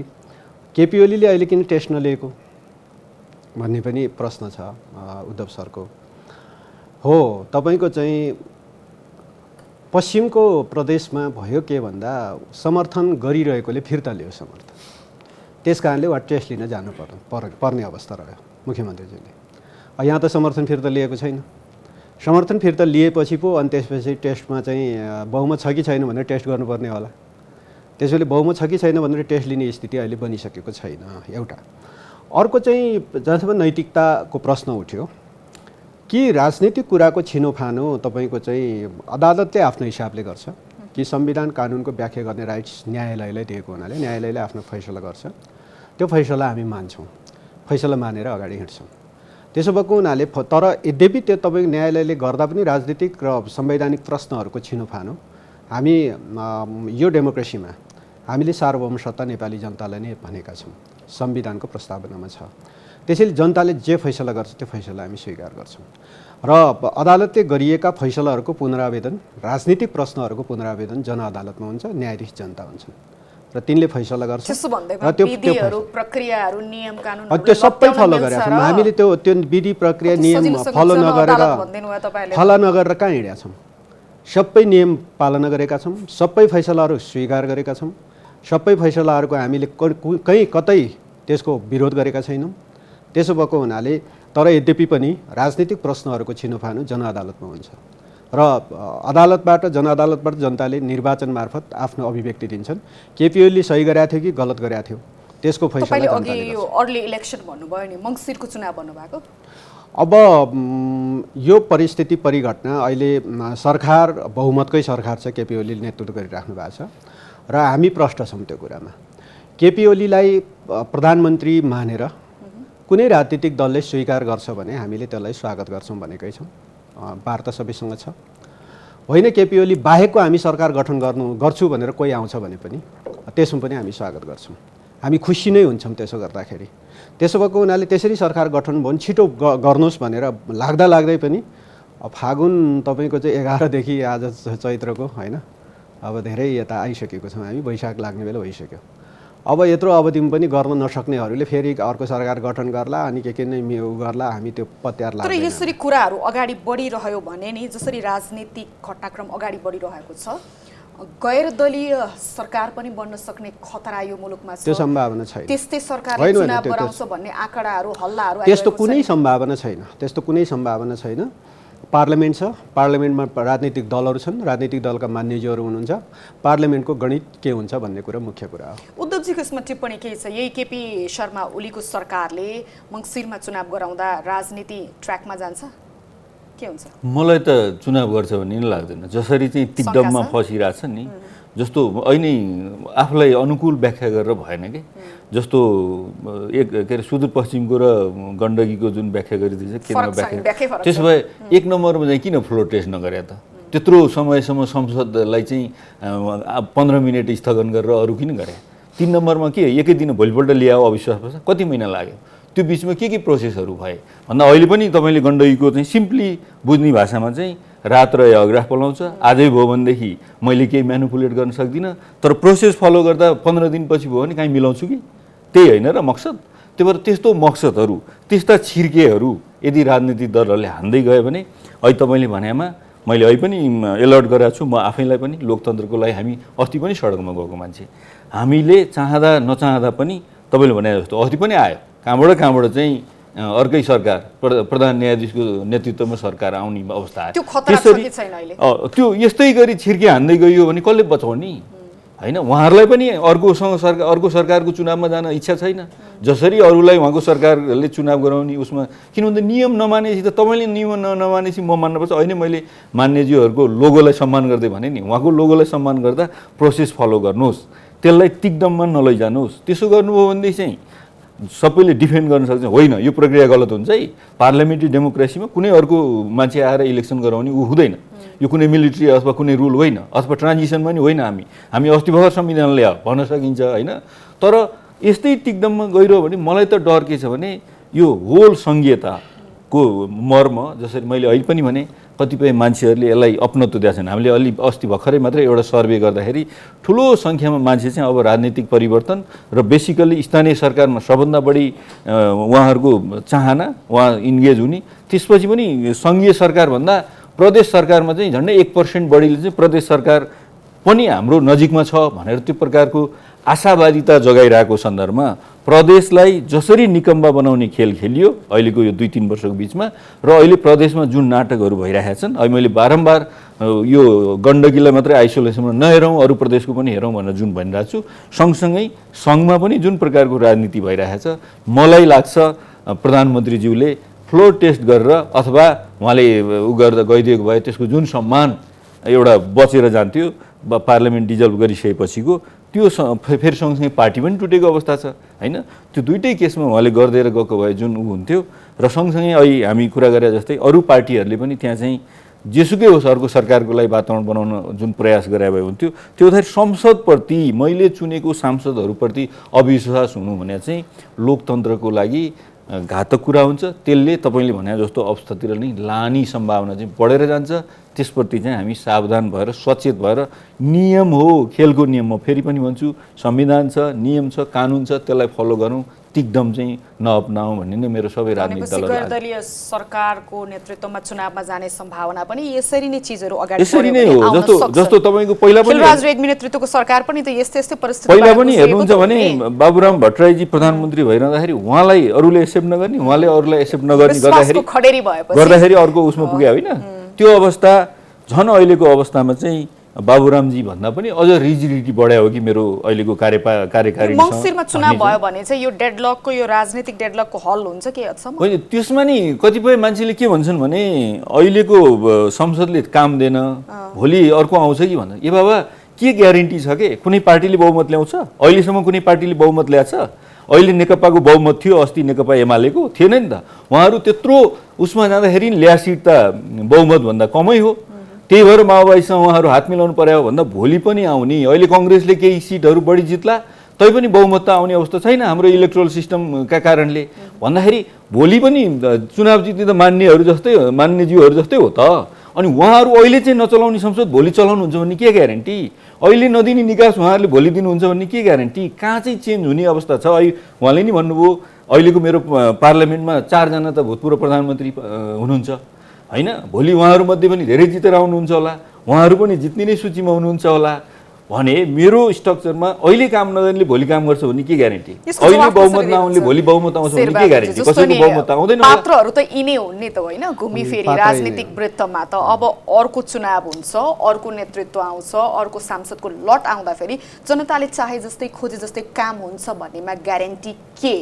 केपी ओलीले अहिले किन टेस्ट नलिएको भन्ने पनि प्रश्न छ उद्धव सरको। हो, तपाईँको चाहिँ पश्चिमको प्रदेशमा भयो के भन्दा समर्थन गरिरहेकोले फिर्ता लियो समर्थन, त्यस कारणले उहाँ टेस्ट लिन जानु पर्ने अवस्था रह्यो मुख्यमन्त्रीजीले। यहाँ त समर्थन फिर्ता लिएको छैन। समर्थन फिर्ता लिएपछि पो अनि त्यसपछि टेस्टमा चाहिँ बहुमत छ कि छैन भनेर टेस्ट गर्नुपर्ने होला। त्यसैले बहुमत छ कि छैन भनेर टेस्ट लिने स्थिति अहिले बनिसकेको छैन एउटा। अर्को चाहिँ जहाँसम्म नैतिकताको प्रश्न उठ्यो कि राजनीतिक कुराको छिनोफानो तपाईँको चाहिँ अदालतले आफ्नो हिसाबले गर्छ कि संविधान कानुनको व्याख्या गर्ने राइट्स न्यायालयलाई दिएको हुनाले न्यायालयले आफ्नो फैसला गर्छ, त्यो फैसला हामी मान्छौँ, फैसला मानेर अगाडि हिँड्छौँ। त्यसो भएको हुनाले तर यद्यपि त्यो तपाईँको न्यायालयले गर्दा पनि राजनीतिक र संवैधानिक प्रश्नहरूको छिनोफानो हामी यो डेमोक्रेसीमा हामीले सार्वभौम सत्ता नेपाली जनतालाई नै भनेका छौँ, संविधानको प्रस्तावनामा छ। त्यसैले जनताले जे फैसला गर्छ त्यो फैसला हामी स्वीकार गर्छौँ र अदालतले गरिएका फैसलाहरूको पुनरावेदन, राजनीतिक प्रश्नहरूको पुनरावेदन जनअदालतमा हुन्छ, न्यायाधीश जनता हुन्छन् र तिनले फैसला गर्छ र त्यो प्रक्रियाहरू नियम कानुन त्यो सबै फलो गरेका छौँ हामीले। त्यो विधि प्रक्रिया नियम फलो नगरेर कहाँ हिँडेका छौँ? सबै नियम पालना गरेका छौँ, सबै फैसलाहरू स्वीकार गरेका छौँ, सबै फैसलाहरूको हामीले कहीँ कतै त्यसको विरोध गरेका छैनौँ। त्यसो भएको हुनाले तर यद्यपि पनि राजनीतिक प्रश्नहरूको छिनोफानो जनअदालतमा हुन्छ र जनअदालतबाट जनताले निर्वाचन मार्फत आफ्नो अभिव्यक्ति दिन्छन्। केपी ओलीले सही गरेको थियो कि गलत गरेको थियो त्यसको फैसला जनताले गर्छ। यो अर्ली इलेक्सन भन्नुभयो नि, मङ्सिरको चुनाव भन्नुभएको। अब यो परिस्थिति परिघटना अहिले सरकार बहुमतकै सरकार छ, केपी ओलीले नेतृत्व गरिराख्नु भएको छ र हामी प्रष्ट छौँ त्यो कुरामा। केपी ओलीलाई प्रधानमन्त्री मानेर कुनै राजनीतिक दलले स्वीकार गर्छ भने हामीले त्यसलाई स्वागत गर्छौँ भनेकै छौँ, वार्ता सबैसँग छ। होइन केपी ओली बाहेकको हामी सरकार गठन गर्छु भनेर कोही आउँछ भने पनि त्यसमा पनि हामी स्वागत गर्छौँ, हामी खुसी नै हुन्छौँ त्यसो गर्दाखेरि। त्यसो भएको हुनाले त्यसरी सरकार गठन भयो भने छिटो गर्नुहोस् भनेर लाग्दै पनि फागुन तपाईँको चाहिँ 11देखि आज चैत्रको होइन अब धेरै यता आइसकेको छौँ हामी, वैशाख लाग्ने बेला भइसक्यो। अब यत्रो अवधिमा पनि गर्न नसक्नेहरूले फेरि अर्को सरकार गठन गर्ला अनि के नै उ गर्ला, हामी त्यो पत्यार लाग्दैन। तर यसरी कुराहरू अगाडि बढिरह्यो भने नि, जसरी राजनीतिक घटनाक्रम अगाडि बढिरहेको छ, गैर दलीय सरकार पनि बन्न सक्ने खतरा यो मुलुकमा छ। त्यो सम्भावना छैन। त्यस्तै सरकारले चुनाव गराउँछ भन्ने आँकडाहरू हल्लाहरू त्यस्तो कुनै सम्भावना छैन, त्यस्तो कुनै सम्भावना छैन। पार्लियामेन्ट छ, पार्लियामेन्टमा राजनीतिक दलहरू छन्, राजनीतिक दलका मान्यज्यूहरू हुनुहुन्छ, पार्लियामेन्टको गणित के हुन्छ भन्ने कुरा मुख्य कुरा हो। उद्धवजीको यसमा टिप्पणी के छ? यही केपी शर्मा ओलीको सरकारले मङ्सिरमा चुनाव गराउँदा राजनीति ट्र्याकमा जान्छ के हुन्छ? मलाई त चुनाव गर्छ भन्ने नि लाग्दैन। जसरी चाहिँ तिक्दममा फसिरहेछ नि, जस्तो अहिले आफूलाई अनुकूल व्याख्या गरेर भएन कि, जस्तो एक के अरे सुदूरपश्चिमको र गण्डकीको जुन व्याख्या गरिदिन्छ केन्द्रमा व्याख्या, त्यसो भए एक नम्बरमा चाहिँ किन फ्लोर टेस्ट नगरे त? त्यत्रो समयसम्म संसदलाई चाहिँ 15 मिनट स्थगन गरेर अरू किन गरे? 3 नम्बरमा के एकै दिन भोलिपल्ट ल्यायो अविश्वास प्रस्ताव, कति महिना लाग्यो? त्यो बिचमा के प्रोसेसहरू भए भन्दा अहिले पनि तपाईँले गण्डकीको चाहिँ सिम्पली बुझ्ने भाषामा चाहिँ रात र अग्राफ बोलाउँछ। आजै भयो भनेदेखि मैले केही म्यानुपुलेट गर्न सक्दिनँ, तर प्रोसेस फलो गर्दा 15 दिनपछि भयो भने काहीँ मिलाउँछु कि? त्यही होइन र मकसद। त्यही भएर त्यस्तो मकसदहरू, त्यस्ता छिर्केहरू यदि राजनीतिक दलहरूले हान्दै गयो भने अहिले तपाईँले भनेमा मैले अहिले पनि एलर्ट गरेको छु, म आफैलाई पनि लोकतन्त्रको लागि हामी अस्ति पनि सडकमा गएको मान्छे, हामीले चाहँदा नचाहँदा पनि तपाईँले भने जस्तो अस्ति पनि आयो कहाँबाट चाहिँ अर्कै सरकार प्रधान न्यायाधीशको नेतृत्वमा सरकार आउने अवस्था आयो। त्यो यस्तै गरी छिर्के हान्दै गइयो भने कसले बचाउने होइन? उहाँहरूलाई पनि अर्को सरकारको चुनावमा जान इच्छा छैन, जसरी अरूलाई उहाँको सरकारले चुनाव गराउने उसमा। किनभने नियम नमानेपछि त तपाईँले नियम नमानेपछि म मान्नुपर्छ। होइन मैले मान्यज्यूहरूको लोगोलाई सम्मान गर्दै भने नि, उहाँको लोगोलाई सम्मान गर्दा प्रोसेस फलो गर्नुहोस्, त्यसलाई तिक्दममा नलैजानुहोस्। त्यसो गर्नुभयो भनेदेखि चाहिँ सबैले डिफेन्ड गर्न सक्छ, होइन यो प्रक्रिया गलत हुन्छ है, पार्लियामेन्ट्री डेमोक्रेसीमा कुनै अर्को मान्छे आएर इलेक्सन गराउने ऊ हुँदैन, यो कुनै मिलिट्री अथवा कुनै रुल होइन, अथवा ट्रान्जिसन पनि होइन। हामी अस्ति भर्खर संविधान ल्यायो भन्न सकिन्छ होइन। तर यस्तै तिक्दममा गइरह्यो भने मलाई त डर के छ भने यो होल सङ्घीयताको मर्म, जसरी मैले अहिले पनि भने कतिपय मान्छेहरूले यसलाई अपनत्व दिएका छन्। हामीले अलि अस्ति भर्खरै मात्रै एउटा सर्वे गर्दाखेरि ठुलो सङ्ख्यामा मान्छे चाहिँ अब राजनीतिक परिवर्तन र बेसिकली स्थानीय सरकारमा सबभन्दा बढी उहाँहरूको चाहना, उहाँ इन्गेज हुने, त्यसपछि पनि सङ्घीय सरकारभन्दा प्रदेश सरकारमा चाहिँ झन्डै 1% बढीले चाहिँ प्रदेश सरकार पनि हाम्रो नजिकमा छ भनेर त्यो प्रकारको आशावादिता जगाइरहेको सन्दर्भमा प्रदेशलाई जसरी निकम्बा बनाउने खेल खेलियो अहिलेको यो 2-3 वर्षको बिचमा, र अहिले प्रदेशमा जुन नाटकहरू भइरहेका छन्, अहिले मैले बारम्बार यो गण्डकीलाई मात्रै आइसोलेसनमा नहेरौँ, अरू प्रदेशको पनि हेरौँ भनेर जुन भनिरहेको छु, सँगसँगै सङ्घमा पनि जुन प्रकारको राजनीति भइरहेको छ, मलाई लाग्छ प्रधानमन्त्रीज्यूले फ्लोर टेस्ट गरेर अथवा उहाँले उ गर्दा गइदिएको भए त्यसको जुन सम्मान एउटा बचेर जान्थ्यो पार्लियामेन्ट डिजल्भ गरिसकेपछिको, त्यो फेरि सँगसँगै पार्टी पनि टुटेको अवस्था छ होइन। त्यो दुइटै केसमा उहाँले गरिदिएर गएको भए जुन ऊ हुन्थ्यो, र सँगसँगै अहिले हामी कुरा गरे जस्तै अरू पार्टीहरूले पनि त्यहाँ चाहिँ जेसुकै होस् अर्को सरकारको लागि वातावरण बनाउन जुन प्रयास गरे भए हुन्थ्यो, त्यो हुँदाखेरि संसदप्रति मैले चुनेको सांसदहरूप्रति अविश्वास हुनु भने चाहिँ लोकतन्त्रको लागि घातक कुरा हुन्छ। त्यसले तपाईँले भने जस्तो अवस्थातिर नै लाने सम्भावना चाहिँ बढेर जान्छ। त्यसप्रति चाहिँ हामी सावधान भएर सचेत भएर, नियम हो खेलको नियम, म फेरि पनि भन्छु संविधान छ, नियम छ, कानुन छ, त्यसलाई फलो गरौँ, तिकदम चाहिँ नअपनाऊ भन्ने नै मेरो सबै राजनीतिक दलहरू। दलीय सरकारको नेतृत्वमा चुनावमा जाने सम्भावना पनि यसरी नै चिजहरू अगाडि यसरी नै हो। जस्तो तपाईँको पहिला पनि खिलराज रेग्मी नेतृत्वको सरकार पनि त यस्तै परिस्थिति पहिला पनि हेर्नुहुन्छ भने बाबुराम भट्टराईजी प्रधानमन्त्री भइरहँदाखेरि उहाँलाई अरूले एक्सेप्ट नगर्ने, उहाँले अरूलाई एक्सेप्ट नगर्ने गर्दाखेरि अर्को उसमा पुग्यो होइन। त्यो अवस्था झन् अहिलेको अवस्थामा चाहिँ बाबुरामजी भन्दा पनि अझ रिजिडिटी बढायो हो कि मेरो अहिलेको कार्यकारी मङ्सिरमा चुनाव भयो भने चाहिँ यो डेडलकको, यो राजनीतिक डेडलकको हल हुन्छ के हदसम्म? होइन, त्यसमा नि कतिपय मान्छेले के भन्छन् भने अहिलेको संसदले काम दिएन, भोलि अर्को आउँछ कि भन्दा। ए बाबा, के ग्यारेन्टी छ के कुनै पार्टीले बहुमत ल्याउँछ? अहिलेसम्म कुनै पार्टीले बहुमत ल्याएको छ? अहिले नेकपाको बहुमत थियो, अस्ति नेकपा एमालेको थिएन नि त। उहाँहरू त्यत्रो उसमा जाँदाखेरि ल्या सिट त बहुमतभन्दा कमै हो। त्यही भएर माओवादीसँग उहाँहरू हात मिलाउनु पर्यो भन्दा भोलि पनि आउने, अहिले कङ्ग्रेसले केही सिटहरू बढी जित्ला तैपनि बहुमत त आउने अवस्था छैन हाम्रो इलेक्ट्रोल सिस्टमका कारणले भन्दाखेरि भोलि पनि चुनाव जित्ने त मान्यज्यूहरू जस्तै हो त। अनि उहाँहरू अहिले चाहिँ नचलाउने संसद भोलि चलाउनुहुन्छ भन्ने के ग्यारेन्टी? अहिले नदिने निकास उहाँहरूले भोलि दिनुहुन्छ भन्ने के ग्यारेन्टी? कहाँ चाहिँ चेन्ज हुने अवस्था छ? अहिले उहाँले नि भन्नुभयो अहिलेको मेरो पार्लियामेन्टमा 4 जना त भूतपूर्व प्रधानमन्त्री हुनुहुन्छ होइन। भोलि उहाँहरूमध्ये पनि धेरै जितेर आउनुहुन्छ होला, उहाँहरू पनि जित्ने नै सूचीमा हुनुहुन्छ होला भने मेरो स्ट्रक्चरमा अहिले काम नगर्नेले भोलि काम गर्छ भन्ने के ग्यारेन्टी? अहिले बहुमत नआउनेले भोलि बहुमत आउँछ भन्ने के ग्यारेन्टी? कसैको बहुमत आउँदैन होला। पात्रहरू त यिनै हुने त होइन, घुमिफेरी राजनीतिक वृत्तमा त अब अर्को चुनाव हुन्छ, अर्को नेतृत्व आउँछ, अर्को सांसदको लट आउँदाखेरि जनताले चाहे जस्तै खोजे जस्तै काम हुन्छ भन्नेमा ग्यारेन्टी के?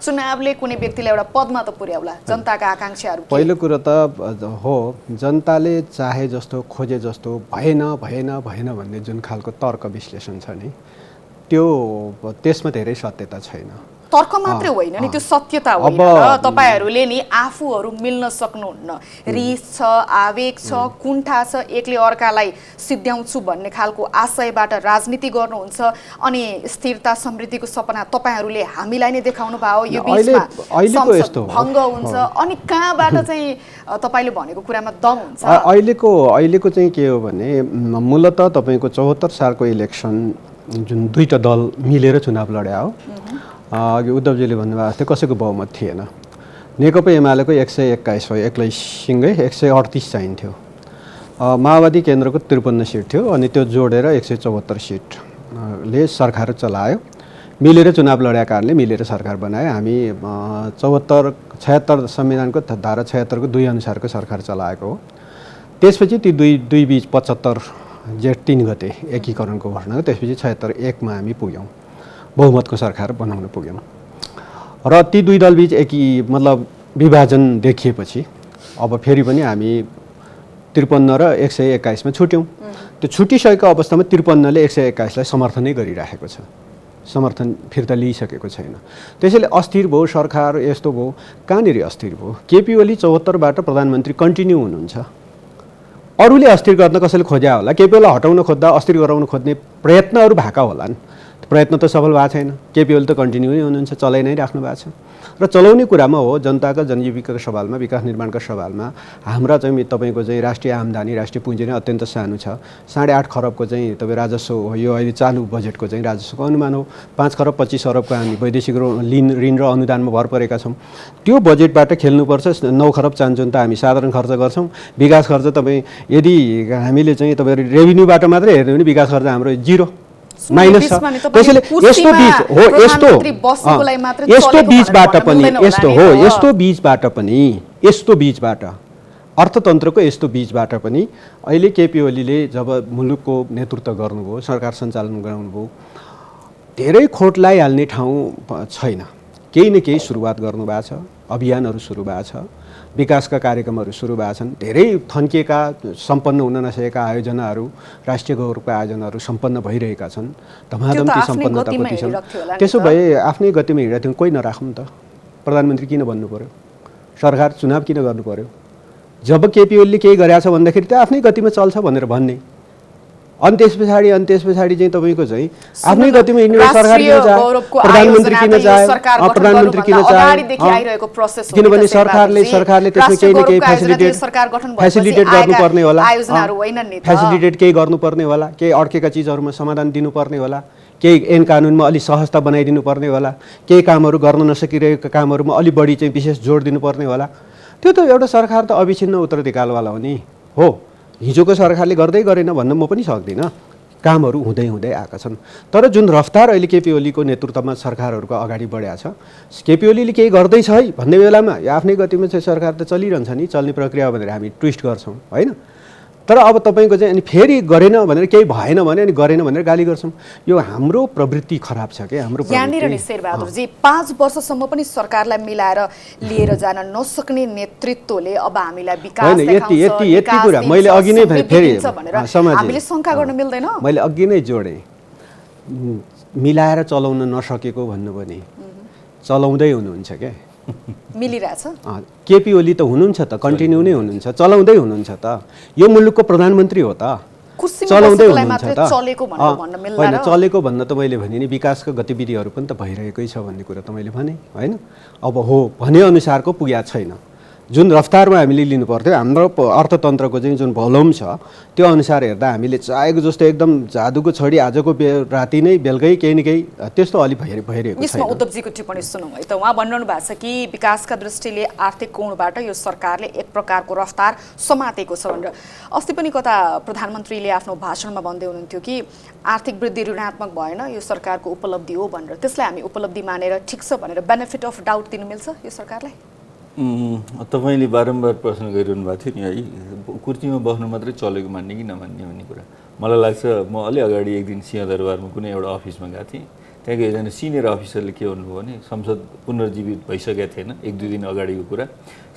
चुनावले कुनै व्यक्तिलाई एउटा पदमा त पुर्याउला, जनताका आकांक्षाहरू पहिलो कुरो त हो जनताले चाहे जस्तो खोजे जस्तो भएन भन्ने जुन खालको तर्क विश्लेषण छ नि, त्यो त्यसमा धेरै सत्यता छैन। तर्क मात्रै होइन नि, त्यो सत्यता होइन र तपाईहरूले नि आफूहरू मिल्न सक्नुहुन्न। रिस छ, आवेग छ, कुण्ठा छ, एकले अर्कालाई सिद्ध्याउँछु भन्ने खालको आशयबाट राजनीति गर्नुहुन्छ अनि स्थिरता समृद्धिको सपना तपाईँहरूले हामीलाई नै देखाउनु भयो। यो बिचमा संसद भङ्ग हुन्छ अनि कहाँबाट चाहिँ तपाईँले भनेको कुरामा दम हुन्छ? अहिलेको चाहिँ के हो भने मूलत तपाईँको 74 सालको इलेक्सन जुन दुईटा दल मिलेर चुनाव लड्या हो। अघि उद्धवजीले भन्नुभएको जस्तै कसैको बहुमत थिएन। नेकपा एमालेको 121 हो, एक्लैसिङै 138 चाहिन्थ्यो। माओवादी केन्द्रको 53 सिट थियो अनि त्यो जोडेर 174 सिटले सरकार चलायो। मिलेर चुनाव लड्या कारणले मिलेर सरकार बनायो। हामी 76 संविधानको धारा 76 को 2 अनुसारको सरकार चलाएको हो। त्यसपछि ती दुई बीच 75 जेठ 3 गते एकीकरणको घोषणा, त्यसपछि 76 मा हामी पुग्यौँ, बहुमतको सरकार बनाउन पुग्यौँ। र ती दुई दलबीच मतलब विभाजन देखिएपछि अब फेरि पनि हामी 53 र 121 मा छुट्यौँ। त्यो छुटिसकेको अवस्थामा 53 ले 121 लाई समर्थनै गरिराखेको छ, समर्थन फिर्ता लिइसकेको छैन। त्यसैले अस्थिर भयो सरकार, यस्तो भयो। कहाँनिर अस्थिर भयो? केपी ओली 74 बाट प्रधानमन्त्री कन्टिन्यू हुनुहुन्छ। अरूले अस्थिर गर्न कसैले खोज्या होला, केपी ओलीलाई हटाउन खोज्दा अस्थिर गराउन खोज्ने प्रयत्नहरू भएका होलान्। प्रयत्न त सफल भएको छैन। केपी ओली त कन्टिन्यू नै हुनुहुन्छ, चलाइ नै राख्नु भएको छ। र चलाउने कुरामा हो जनताका जनजीविकाको सवालमा, विकास निर्माणका सवालमा हाम्रा चाहिँ तपाईँको चाहिँ राष्ट्रिय आम्दानी, राष्ट्रिय पुँजी नै अत्यन्त सानो छ। 8.5 खरबको चाहिँ तपाईँ राजस्व हो। यो अहिले चालु बजेटको चाहिँ राजस्वको अनुमान हो। 5 खरब 25 अरबको हामी वैदेशिक ऋण र अनुदानमा भर परेका छौँ। त्यो बजेटबाट खेल्नुपर्छ। 9 खरब चाहन्छौँ त हामी साधारण खर्च गर्छौँ। विकास खर्च तपाईँ यदि हामीले चाहिँ तपाईँ रेभिन्यूबाट मात्रै हेर्ने भने विकास खर्च हाम्रो 0 माइनस छ। त्यसैले यस्तो बीच हो, यस्तो बीचबाट पनि अर्थतन्त्रको यस्तो बीचबाट पनि अहिले केपी ओलीले जब मुलुकको नेतृत्व गर्नुभयो, सरकार सञ्चालन गर्नुभयो, धेरै खोट लगाइहाल्ने ठाउँ छैन। केही न केही सुरुवात गर्नुभएको छ, अभियानहरू सुरु भएको छ, विकासका कार्यक्रमहरू सुरु भएको छन्, धेरै थन्किएका सम्पन्न हुन नसकेका आयोजनाहरू, राष्ट्रिय गौरवका आयोजनाहरू सम्पन्न भइरहेका छन्। धमाधम ती सम्पन्नता कति छन्। त्यसो भए आफ्नै गतिमा हिँडेको थियो, कोही नराखौँ त। प्रधानमन्त्री किन बन्नु पर्यो? सरकार चुनाव किन गर्नु पर्यो? जब केपी ओलीले केही गरेछ भन्दाखेरि त आफ्नै गतिमा चल्छ भनेर भन्ने। अनि त्यस पछाडि चाहिँ तपाईँको चाहिँ आफ्नै गतिमा हिँड्ने सरकार किन चाह्यो? प्रधानमन्त्री किन चाह्यो? प्रधानमन्त्री किन चाह्यो? किनभने सरकारले त्यसमा केही न केही फेसिलिटेट गर्नुपर्ने होला, फेसिलिटेट केही गर्नुपर्ने होला, केही अड्केका चिजहरूमा समाधान दिनुपर्ने होला, केही ऐन कानुनमा अलि सहजता बनाइदिनु पर्ने होला, केही कामहरू गर्न नसकिरहेका कामहरूमा अलि बढी चाहिँ विशेष जोड दिनुपर्ने होला। त्यो त एउटा सरकार त अविच्छिन्न उत्तराधिकारवाला हो नि। हो, हिजोको सरकारले गर्दै गरेन भन्न म पनि सक्दिनँ, कामहरू हुँदै आएका छन्। तर जुन रफ्तार अहिले केपी ओलीको नेतृत्वमा सरकारहरूको अगाडि बढेको छ, केपी ओलीले केही गर्दैछ है भन्ने बेलामा यो आफ्नै गतिमा चाहिँ सरकार त चलिरहन्छ नि, चल्ने प्रक्रिया भनेर हामी ट्विस्ट गर्छौँ होइन। तर अब तपाईँको चाहिँ अनि फेरि गरेन भनेर, केही भएन भने अनि गरेन भनेर गाली गर्छौँ। यो हाम्रो प्रवृत्ति खराब छ क्या हाम्रो यहाँनिर नि शेरबहादुरजी 5 वर्षसम्म पनि सरकारलाई मिलाएर लिएर जान नसक्ने नेतृत्वले अब हामीलाई विकास देखाउँछ, यति कुरा मैले अघि नै फेरि हामीले शङ्का गर्न मिल्दैन। मैले अघि नै जोडेँ, मिलाएर चलाउन नसकेको भन्नु पनि चलाउँदै हुनुहुन्छ क्या, मिलिरहेछ। केपी ओली त हुनुहुन्छ त, कन्टिन्यू नै हुनुहुन्छ, चलाउँदै हुनुहुन्छ त। यो मुलुकको प्रधानमन्त्री हो त, चलाउँदै हुनुहुन्छ त। होइन, चलेको भन्न त मैले भने नि विकासका गतिविधिहरू पनि त भइरहेकै छ भन्ने कुरा त मैले भने होइन। अब हो भने अनुसारको पुग्या छैन। जुन रफ्तारमा हामीले लिनु पर्थ्यो, हाम्रो अर्थतन्त्रको चाहिँ जुन भोल्युम छ त्यो अनुसार हेर्दा हामीले चाहेको जस्तो एकदम जादुको छडी आजको राति नै बेलुकै केही न केही त्यस्तो अलि भइरहेको छ। यसमा उद्धवजीको टिप्पणी सुनौँ है त। उहाँ भनिरहनु भएको छ कि विकासका दृष्टिले आर्थिक कोणबाट यो सरकारले एक प्रकारको रफ्तार समातेको छ भनेर। अस्ति पनि कता प्रधानमन्त्रीले आफ्नो भाषणमा भन्दै हुनुहुन्थ्यो कि आर्थिक वृद्धि ऋणात्मक भएन, यो सरकारको उपलब्धि हो भनेर। त्यसलाई हामी उपलब्धि मानेर ठिक छ भनेर बेनिफिट अफ डाउट दिनु मिल्छ यो सरकारलाई? तपाईँले बारम्बार प्रश्न गरिरहनु भएको थियो नि है, कुर्सीमा बस्नु मात्रै चलेको मान्ने कि नमान्ने भन्ने कुरा। मलाई लाग्छ म अलि अगाडि एक दिन सिंहदरबारमा कुनै एउटा अफिसमा गएको थिएँ। त्यहाँको एकजना सिनियर अफिसरले के भन्नुभयो भने संसद पुनर्जीवित भइसकेको थिएन, 1-2 दिन अगाडिको कुरा,